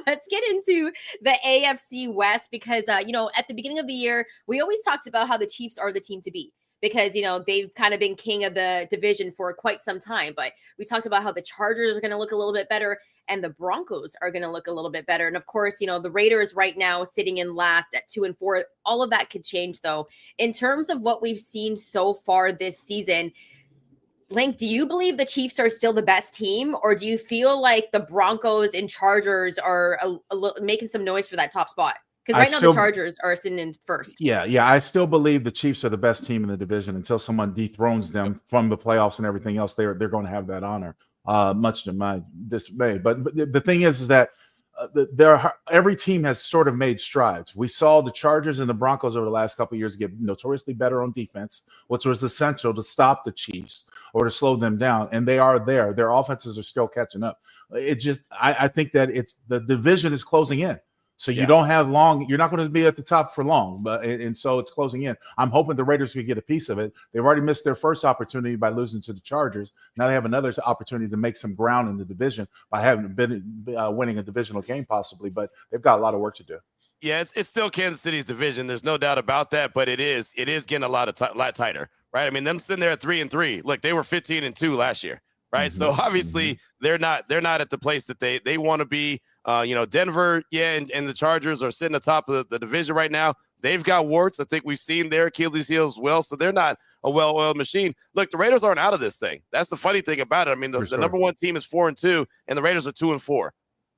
let's get into the AFC West because, at the beginning of the year, we always talked about how the Chiefs are the team to beat. Because, they've kind of been king of the division for quite some time. But we talked about how the Chargers are going to look a little bit better and the Broncos are going to look a little bit better. And, of course, the Raiders right now sitting in last at 2-4. All of that could change, though. In terms of what we've seen so far this season, Linc, do you believe the Chiefs are still the best team? Or do you feel like the Broncos and Chargers are making some noise for that top spot? Because right now the Chargers are sitting in first. Yeah. I still believe the Chiefs are the best team in the division until someone dethrones them from the playoffs and everything else. They're going to have that honor, much to my dismay. But the thing is that every team has sort of made strides. We saw the Chargers and the Broncos over the last couple of years get notoriously better on defense, which was essential to stop the Chiefs or to slow them down. And they are there. Their offenses are still catching up. I think that the division is closing in. So you don't have long. You're not going to be at the top for long, and so it's closing in. I'm hoping the Raiders could get a piece of it. They've already missed their first opportunity by losing to the Chargers. Now they have another opportunity to make some ground in the division by having been winning a divisional game possibly, but they've got a lot of work to do. Yeah, it's still Kansas City's division. There's no doubt about that, but it is getting a lot tighter, right? I mean, them sitting there at 3-3. Look, they were 15-2 last year, right? Mm-hmm. So obviously they're not at the place that they want to be. Denver, and the Chargers are sitting atop of the division right now. They've got warts. I think we've seen their Achilles heels as well, so they're not a well-oiled machine. Look, the Raiders aren't out of this thing. That's the funny thing about it. I mean, the number one team is 4-2, and the Raiders are 2-4.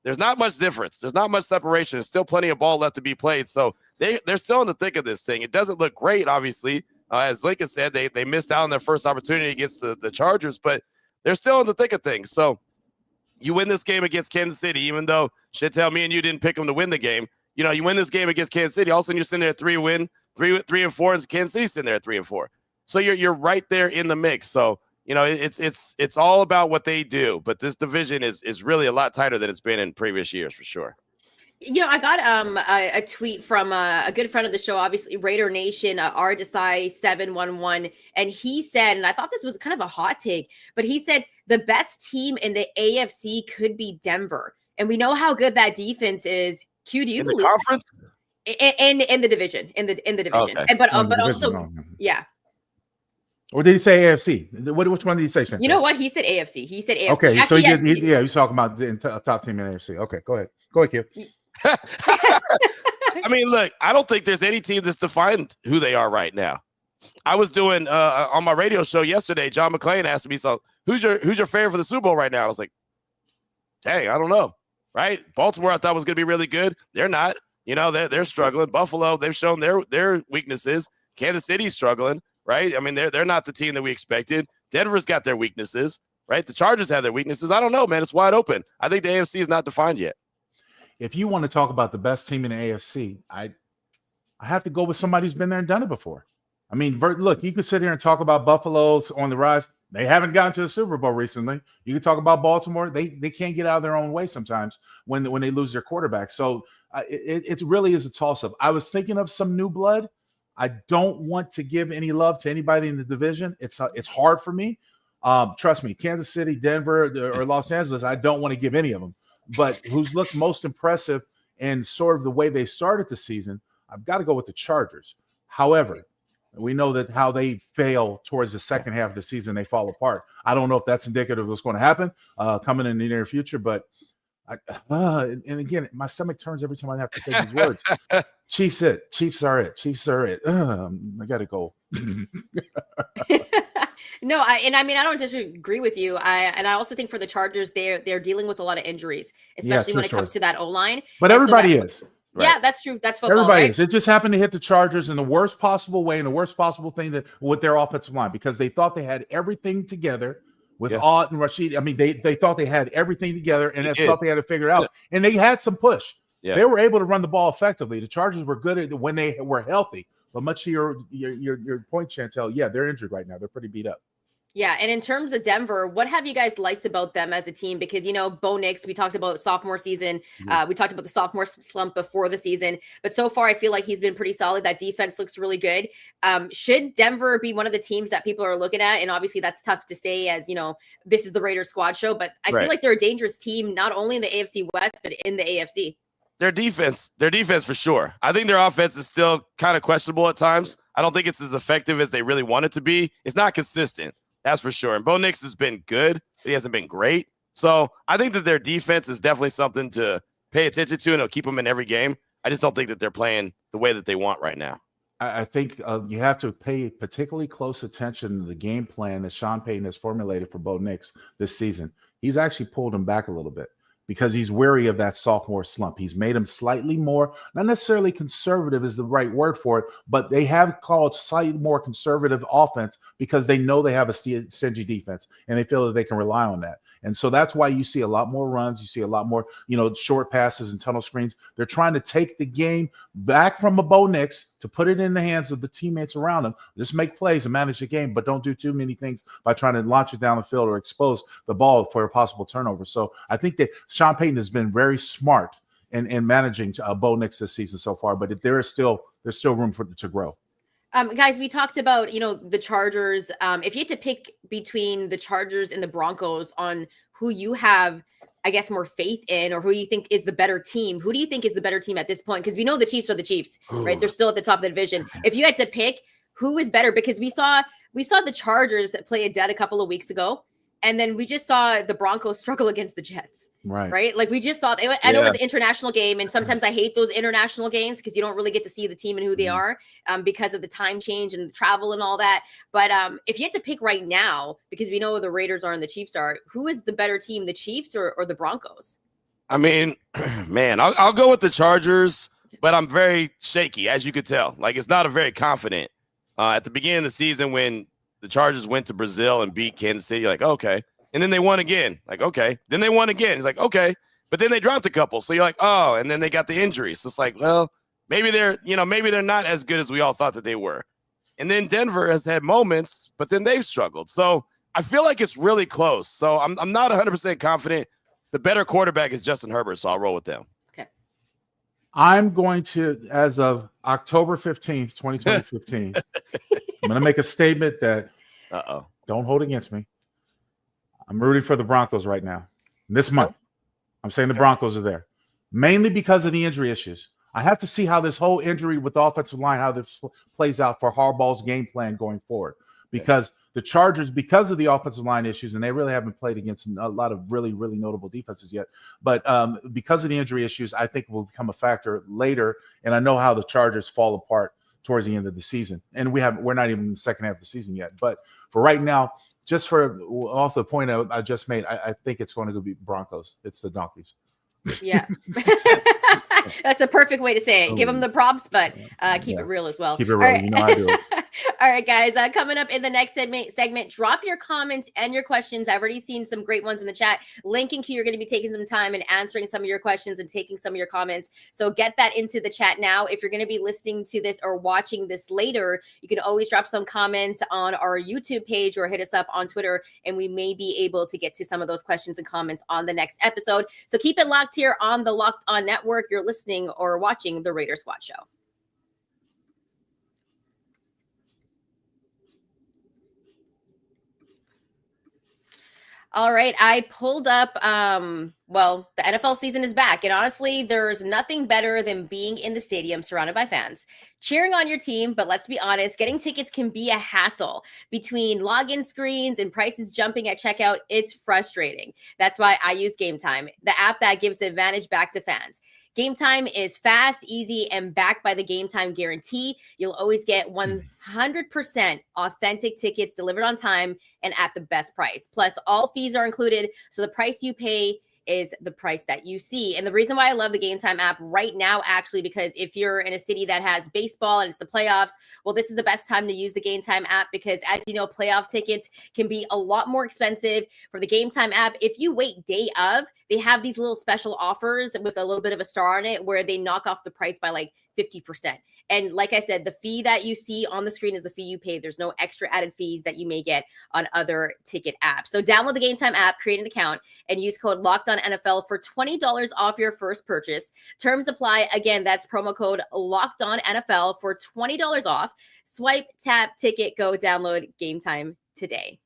There's not much difference. There's not much separation. There's still plenty of ball left to be played, so they're still in the thick of this thing. It doesn't look great, obviously, As Lincoln said, they missed out on their first opportunity against the Chargers, but they're still in the thick of things. So you win this game against Kansas City, even though Chantel, me and you didn't pick them to win the game. You know, you win this game against Kansas City. All of a sudden, you're sitting there at 3-4, and Kansas City's sitting there at 3-4. So you're right there in the mix. So you know, it's all about what they do. But this division is really a lot tighter than it's been in previous years for sure. You know, I got a tweet from a good friend of the show, obviously Raider Nation, Ardesai 711, and he said, and I thought this was kind of a hot take, but he said the best team in the AFC could be Denver, and we know how good that defense is. Q, do you believe the conference? In the division, in the division, Okay. and but division, also, no. yeah. Or did he say AFC? Which one did he say? Chantel? You know what? He said AFC. He said AFC. Okay, Actually, so yes, he's talking about the top team in AFC. Okay, go ahead, Q. I mean, look, I don't think there's any team that's defined who they are right now. I was doing on my radio show yesterday. John McClain asked me, "So who's your favorite for the Super Bowl right now?" I was like, "Dang, I don't know." Right? Baltimore, I thought was going to be really good. They're not. You know, they're struggling. Buffalo, they've shown their weaknesses. Kansas City's struggling. Right? I mean, they're not the team that we expected. Denver's got their weaknesses. Right? The Chargers have their weaknesses. I don't know, man. It's wide open. I think the AFC is not defined yet. If you want to talk about the best team in the AFC, I have to go with somebody who's been there and done it before. I mean, look, you could sit here and talk about Buffalo's on the rise. They haven't gotten to the Super Bowl recently. You can talk about Baltimore. They can't get out of their own way sometimes when they lose their quarterback. So it really is a toss-up. I was thinking of some new blood. I don't want to give any love to anybody in the division. It's hard for me. Trust me, Kansas City, Denver, or Los Angeles, I don't want to give any of them. But who's looked most impressive and sort of the way they started the season, I've got to go with the Chargers. However, we know that how they fail towards the second half of the season, they fall apart. I don't know if that's indicative of what's going to happen coming in the near future, but and again, my stomach turns every time I have to say these words. Chiefs are it. I got to go. No, I mean, I don't disagree with you. I also think for the Chargers, they're dealing with a lot of injuries, especially when it comes to that O-line. But everybody is. Right. Yeah, that's true. That's football. Everybody right? is. It just happened to hit the Chargers in the worst possible way, and the worst possible thing that with their offensive line, because they thought they had everything together with Ott and Rashid. I mean, they thought they had everything together, and they thought they had to figure it out. And they had some push. Yeah. They were able to run the ball effectively. The Chargers were good at it when they were healthy. But much to your point, Chantel, yeah, they're injured right now. They're pretty beat up. Yeah, and in terms of Denver, what have you guys liked about them as a team? Because, you know, Bo Nix, we talked about sophomore season. We talked about the sophomore slump before the season. But so far, I feel like he's been pretty solid. That defense looks really good. Should Denver be one of the teams that people are looking at? And obviously, that's tough to say as, you know, this is the Raiders squad show. But I feel like they're a dangerous team, not only in the AFC West, but in the AFC. Their defense for sure. I think their offense is still kind of questionable at times. I don't think it's as effective as they really want it to be. It's not consistent. That's for sure. And Bo Nix has been good, but he hasn't been great. So I think that their defense is definitely something to pay attention to, and it'll keep them in every game. I just don't think that they're playing the way that they want right now. I think you have to pay particularly close attention to the game plan that Sean Payton has formulated for Bo Nix this season. He's actually pulled him back a little bit because he's wary of that sophomore slump. He's made him slightly more, not necessarily conservative is the right word for it, but they have called slightly more conservative offense because they know they have a stingy defense and they feel that they can rely on that. And so that's why you see a lot more runs. You see a lot more, short passes and tunnel screens. They're trying to take the game back from a Bo Nix to put it in the hands of the teammates around them. Just make plays and manage the game, but don't do too many things by trying to launch it down the field or expose the ball for a possible turnover. So I think that Sean Payton has been very smart in managing Bo Nix this season so far, but there's still room for it to grow. Guys, we talked about, the Chargers. If you had to pick between the Chargers and the Broncos on who you have, I guess, more faith in, or who you think is the better team, who do you think is the better team at this point? Because we know the Chiefs are the Chiefs, right? They're still at the top of the division. If you had to pick who is better, because we saw the Chargers play a dead a couple of weeks ago. And then we just saw the Broncos struggle against the Jets, right? Like we just saw, I know it was an international game, and sometimes I hate those international games because you don't really get to see the team and who they are because of the time change and the travel and all that. But if you had to pick right now, because we know who the Raiders are and the Chiefs are, who is the better team, the Chiefs or the Broncos? I mean, man, I'll go with the Chargers, but I'm very shaky, as you could tell. Like it's not a very confident At the beginning of the season, when the Chargers went to Brazil and beat Kansas City, you're like, okay. And then they won again. Like, okay. Then they won again. It's like, okay. But then they dropped a couple. So you're like, oh, and then they got the injuries. So it's like, well, maybe they're not as good as we all thought that they were. And then Denver has had moments, but then they've struggled. So I feel like it's really close. So I'm not 100% confident. The better quarterback is Justin Herbert, so I'll roll with them. Okay. I'm going to, as of October 15th, 2015, I'm going to make a statement that don't hold against me. I'm rooting for the Broncos right now. This month, I'm saying the Broncos are there, mainly because of the injury issues. I have to see how this whole injury with the offensive line, how this plays out for Harbaugh's game plan going forward. Because the Chargers, because of the offensive line issues, and they really haven't played against a lot of really, really notable defenses yet, but because of the injury issues, I think will become a factor later. And I know how the Chargers fall apart towards the end of the season. And we're not even in the second half of the season yet. But for right now, just for off the point I just made, I think it's going to be Broncos. It's the Donkeys. Yeah. That's a perfect way to say it. Give them the props, but keep it real as well. Keep it real. Right. You know I do it. All right, guys. Coming up in the next segment, drop your comments and your questions. I've already seen some great ones in the chat. Linc Q are going to be taking some time and answering some of your questions and taking some of your comments. So get that into the chat now. If you're going to be listening to this or watching this later, you can always drop some comments on our YouTube page or hit us up on Twitter, and we may be able to get to some of those questions and comments on the next episode. So keep it locked here on the Locked On Network. You're listening or watching the Raider Squad Show. All right, I pulled up, the NFL season is back. And honestly, there's nothing better than being in the stadium surrounded by fans, cheering on your team. But let's be honest, getting tickets can be a hassle. Between login screens and prices jumping at checkout, it's frustrating. That's why I use Game Time, the app that gives the advantage back to fans. Game Time is fast, easy, and backed by the Game Time guarantee. You'll always get 100% authentic tickets delivered on time and at the best price. Plus, all fees are included, so the price you pay is the price that you see. And the reason why I love the Game Time app right now, actually, because if you're in a city that has baseball and it's the playoffs, well, this is the best time to use the Game Time app because, as you know, playoff tickets can be a lot more expensive. For the Game Time app, if you wait day of, they have these little special offers with a little bit of a star on it where they knock off the price by like 50%. And like I said, the fee that you see on the screen is the fee you pay. There's no extra added fees that you may get on other ticket apps. So download the Game Time app, create an account, and use code LOCKEDONNFL for $20 off your first purchase. Terms apply. Again, that's promo code LOCKEDONNFL for $20 off. Swipe, tap, ticket, go, download Game Time today.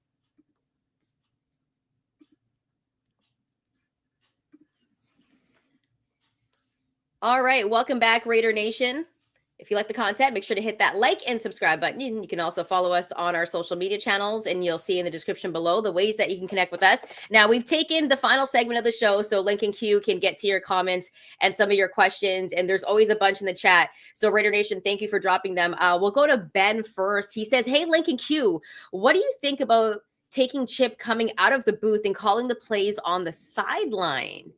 All right, welcome back, Raider Nation. If you like the content, make sure to hit that like and subscribe button. And you can also follow us on our social media channels, and you'll see in the description below the ways that you can connect with us. Now, we've taken the final segment of the show, so Linc Q can get to your comments and some of your questions, and there's always a bunch in the chat. So Raider Nation, thank you for dropping them. We'll go to Ben first. He says, hey, Linc Q, what do you think about taking Chip coming out of the booth and calling the plays on the sideline?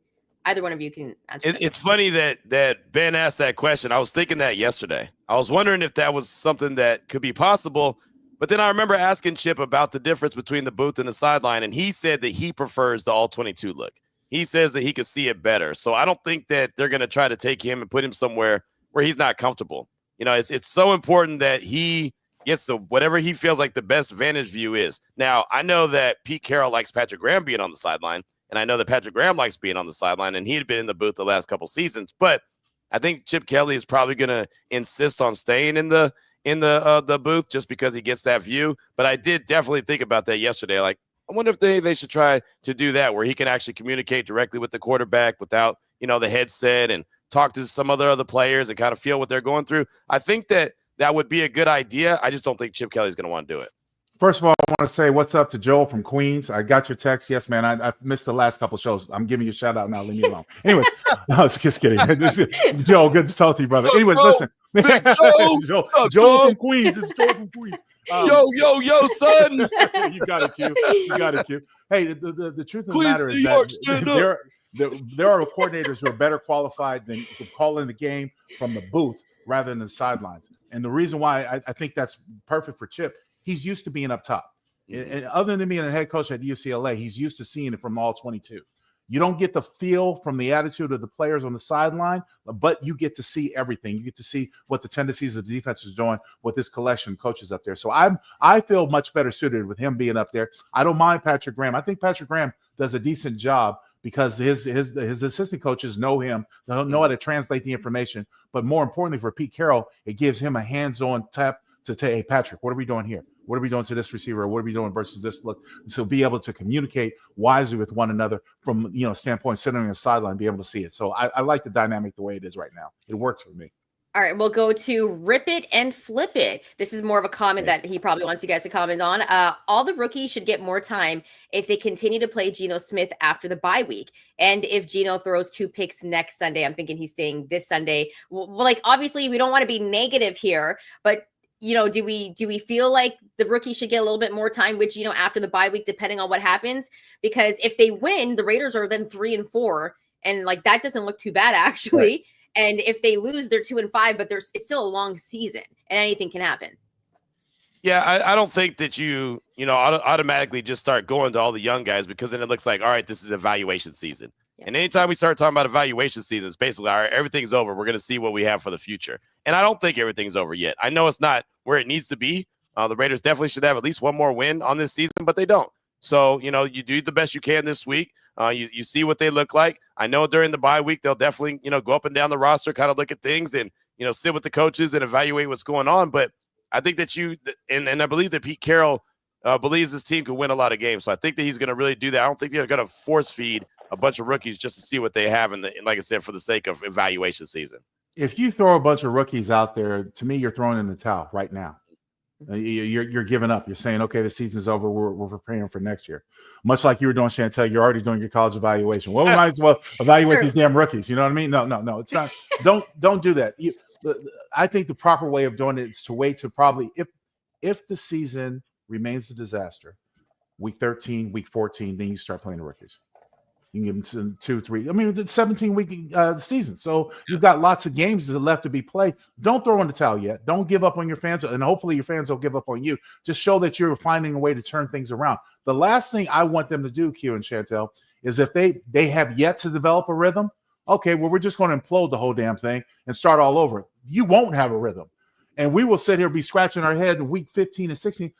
Either one of you can answer. It's funny that Ben asked that question. I was thinking that yesterday. I was wondering if that was something that could be possible. But then I remember asking Chip about the difference between the booth and the sideline, and he said that he prefers the all-22 look. He says that he could see it better. So I don't think that they're going to try to take him and put him somewhere where he's not comfortable. You know, it's so important that he gets the whatever he feels like the best vantage view is. Now, I know that Pete Carroll likes Patrick Graham being on the sideline. And I know that Patrick Graham likes being on the sideline, and he had been in the booth the last couple seasons. But I think Chip Kelly is probably going to insist on staying in the booth just because he gets that view. But I did definitely think about that yesterday. Like, I wonder if they should try to do that where he can actually communicate directly with the quarterback without, the headset and talk to some other players and kind of feel what they're going through. I think that would be a good idea. I just don't think Chip Kelly's going to want to do it. First of all, I want to say what's up to Joel from Queens. I got your text. Yes, man. I missed the last couple of shows. I'm giving you a shout out now. Leave me alone. Anyway, I was just kidding. Joel, good to talk to you, brother. Anyways, listen. Joel from Queens. It's Joel from Queens. Yo, son. You got it, Q. You got it, Q. Hey, the truth of the matter is that there are coordinators who are better qualified than calling the game from the booth rather than the sidelines. And the reason why I think that's perfect for Chip, he's used to being up top. And other than being a head coach at UCLA, he's used to seeing it from all 22. You don't get the feel from the attitude of the players on the sideline, but you get to see everything. You get to see what the tendencies of the defense is doing with this collection of coaches up there. So I feel much better suited with him being up there. I don't mind Patrick Graham. I think Patrick Graham does a decent job because his assistant coaches know him, they know how to translate the information. But more importantly for Pete Carroll, it gives him a hands-on tap to say, hey, Patrick, what are we doing here? What are we doing to this receiver? What are we doing versus this look? So be able to communicate wisely with one another from, standpoint, sitting on the sideline, be able to see it. So I like the dynamic the way it is right now. It works for me. All right, we'll go to Rip It and Flip It. This is more of a comment that he probably wants you guys to comment on. All the rookies should get more time if they continue to play Geno Smith after the bye week. And if Geno throws 2 picks next Sunday, I'm thinking he's staying this Sunday. Well, obviously we don't want to be negative here, but do we feel like the rookie should get a little bit more time with Geno after the bye week, depending on what happens? Because if they win, the Raiders are then 3-4, and that doesn't look too bad actually. Right. And if they lose, they're 2-5, but it's still a long season, and anything can happen. Yeah, I don't think that you automatically just start going to all the young guys, because then it looks like, all right, this is evaluation season. Yeah. And anytime we start talking about evaluation season, it's basically, all right, everything's over. We're going to see what we have for the future. And I don't think everything's over yet. I know it's not where it needs to be. The Raiders definitely should have at least one more win on this season, but they don't. So, you do the best you can this week. You see what they look like. I know during the bye week, they'll definitely, go up and down the roster, kind of look at things and, sit with the coaches and evaluate what's going on. But I think that and I believe that Pete Carroll believes his team can win a lot of games. So I think that he's going to really do that. I don't think they're going to force feed a bunch of rookies just to see what they have. And like I said, for the sake of evaluation season. If you throw a bunch of rookies out there, to me, you're throwing in the towel right now. You're giving up. You're saying, okay, the season's over. We're preparing for next year. Much like you were doing, Chantel, you're already doing your college evaluation. Well, we might as well evaluate these damn rookies. You know what I mean? No. It's not. Don't do that. I think the proper way of doing it is to wait to probably, if the season remains a disaster, week 13, week 14, then you start playing the rookies. You can give them 2, 3. I mean, it's a 17-week season. So you've got lots of games left to be played. Don't throw in the towel yet. Don't give up on your fans. And hopefully your fans don't give up on you. Just show that you're finding a way to turn things around. The last thing I want them to do, Q and Chantel, is if they have yet to develop a rhythm, okay, well, we're just going to implode the whole damn thing and start all over. You won't have a rhythm. And we will sit here, be scratching our head in week 15 and 16.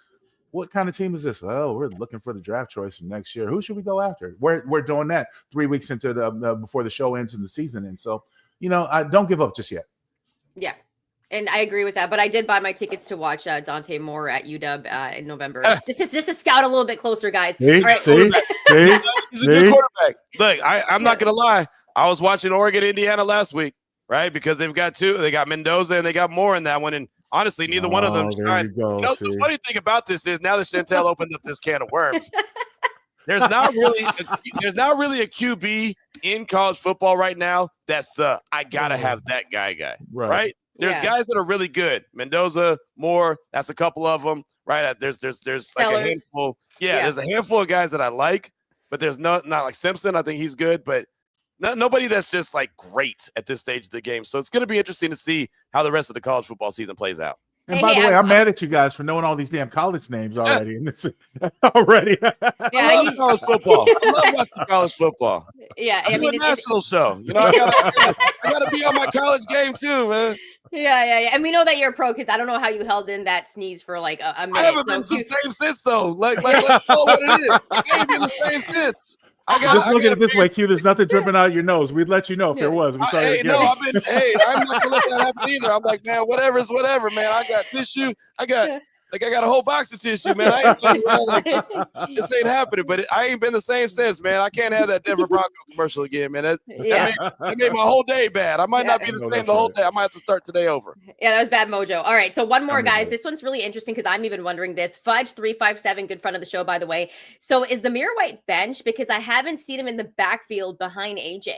What kind of team is this? Oh, we're looking for the draft choice from next year. Who should we go after? We're doing that 3 weeks into before the show ends and the season. And so, I don't give up just yet. Yeah. And I agree with that. But I did buy my tickets to watch Dante Moore at UW in November. Just to scout a little bit closer, guys. See? All right. See? He's a good quarterback. Look, I'm not going to lie. I was watching Oregon, Indiana last week, right? Because they've got 2. They got Mendoza and they got Moore in that one. And honestly, neither one of them shine. The funny thing about this is now that Chantel opened up this can of worms, there's not really a QB in college football right now that's I gotta have that guy. Right? There's guys that are really good. Mendoza, Moore, that's a couple of them. Right? There's like a handful. Yeah, there's a handful of guys that I like, but there's not like Simpson. I think he's good, but nobody that's just like great at this stage of the game. So it's going to be interesting to see how the rest of the college football season plays out. And by the way, I'm mad at you guys for knowing all these damn college names already. Already. I love college football. I love watching college football. Yeah, I mean, a national show. I gotta be on my college game too, man. Yeah. And we know that you're a pro because I don't know how you held in that sneeze for like a minute. I haven't been the same since though. Like let's call what it is. I ain't been the same since. Just look at it this way, Q. There's nothing dripping out of your nose. We'd let you know if there was. We saw I'm not gonna let that happen either. I'm like, man, whatever's whatever, man. I got tissue. I got a whole box of tissue, man. I ain't playing around like this ain't happening. But I ain't been the same since, man. I can't have that Denver Bronco commercial again, man. That made my whole day bad. I might not be the same the whole day. I might have to start today over. Yeah, that was bad mojo. All right, so one more, guys. This one's really interesting because I'm even wondering this. Fudge357, good friend of the show, by the way. So is Zamir White benched? Because I haven't seen him in the backfield behind AJ.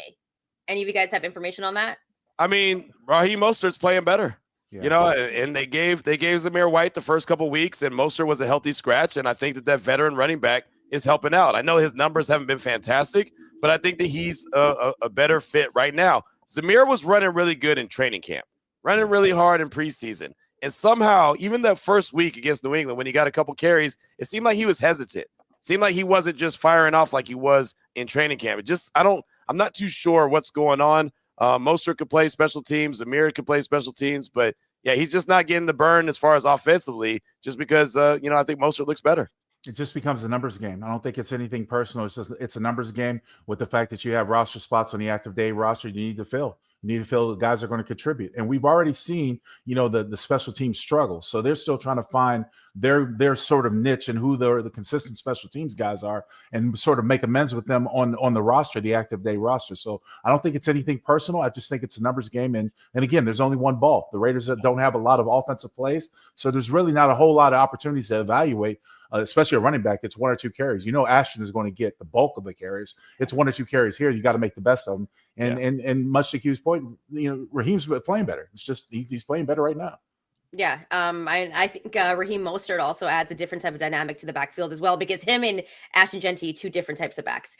Any of you guys have information on that? I mean, Raheem Mostert's playing better. And they gave Zamir White the first couple weeks, and Mostert was a healthy scratch. And I think that veteran running back is helping out. I know his numbers haven't been fantastic, but I think that he's a better fit right now. Zamir was running really good in training camp, running really hard in preseason. And somehow, even that first week against New England, when he got a couple carries, it seemed like he was hesitant. It seemed like he wasn't just firing off like he was in training camp. I'm not too sure what's going on. Mostert could play special teams. Amir could play special teams. But, yeah, he's just not getting the burn as far as offensively just because, I think Mostert looks better. It just becomes a numbers game. I don't think it's anything personal. It's a numbers game with the fact that you have roster spots on the active day roster you need to fill. You need to feel the guys are going to contribute. And we've already seen, the special teams struggle. So they're still trying to find their sort of niche and who the consistent special teams guys are and sort of make amends with them on the roster, the active day roster. So I don't think it's anything personal. I just think it's a numbers game. And again, there's only one ball. The Raiders don't have a lot of offensive plays. So there's really not a whole lot of opportunities to evaluate. Especially a running back, it's 1 or 2 carries. Ashton is going to get the bulk of the carries. It's 1 or 2 carries here. You got to make the best of them. And much to Q's point, Raheem's playing better. It's just he's playing better right now. Yeah, I think Raheem Mostert also adds a different type of dynamic to the backfield as well, because him and Ashton Genty, 2 different types of backs.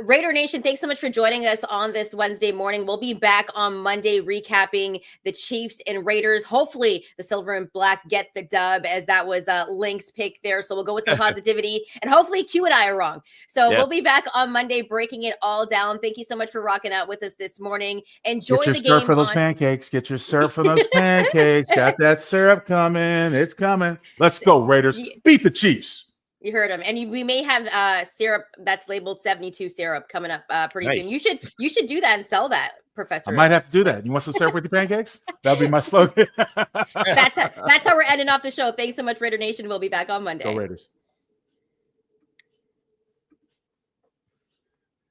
Raider Nation, thanks so much for joining us on this Wednesday morning. We'll be back on Monday recapping the Chiefs and Raiders. Hopefully the silver and black get the dub, as that was Linc's pick there. So we'll go with some positivity, and hopefully Q and I are wrong. So We'll be back on Monday breaking it all down. Thank you so much for rocking out with us this morning. Enjoy Get your the game. Syrup for those pancakes. Get your syrup for those pancakes. Got that syrup coming. It's coming. Let's go, Raiders. Beat the Chiefs. You heard him. And we may have syrup that's labeled 72 syrup coming up pretty soon. You should do that and sell that, Professor. I might have to do that. You want some syrup with your pancakes? That'll be my slogan. That's how we're ending off the show. Thanks so much, Raider Nation. We'll be back on Monday. Go Raiders.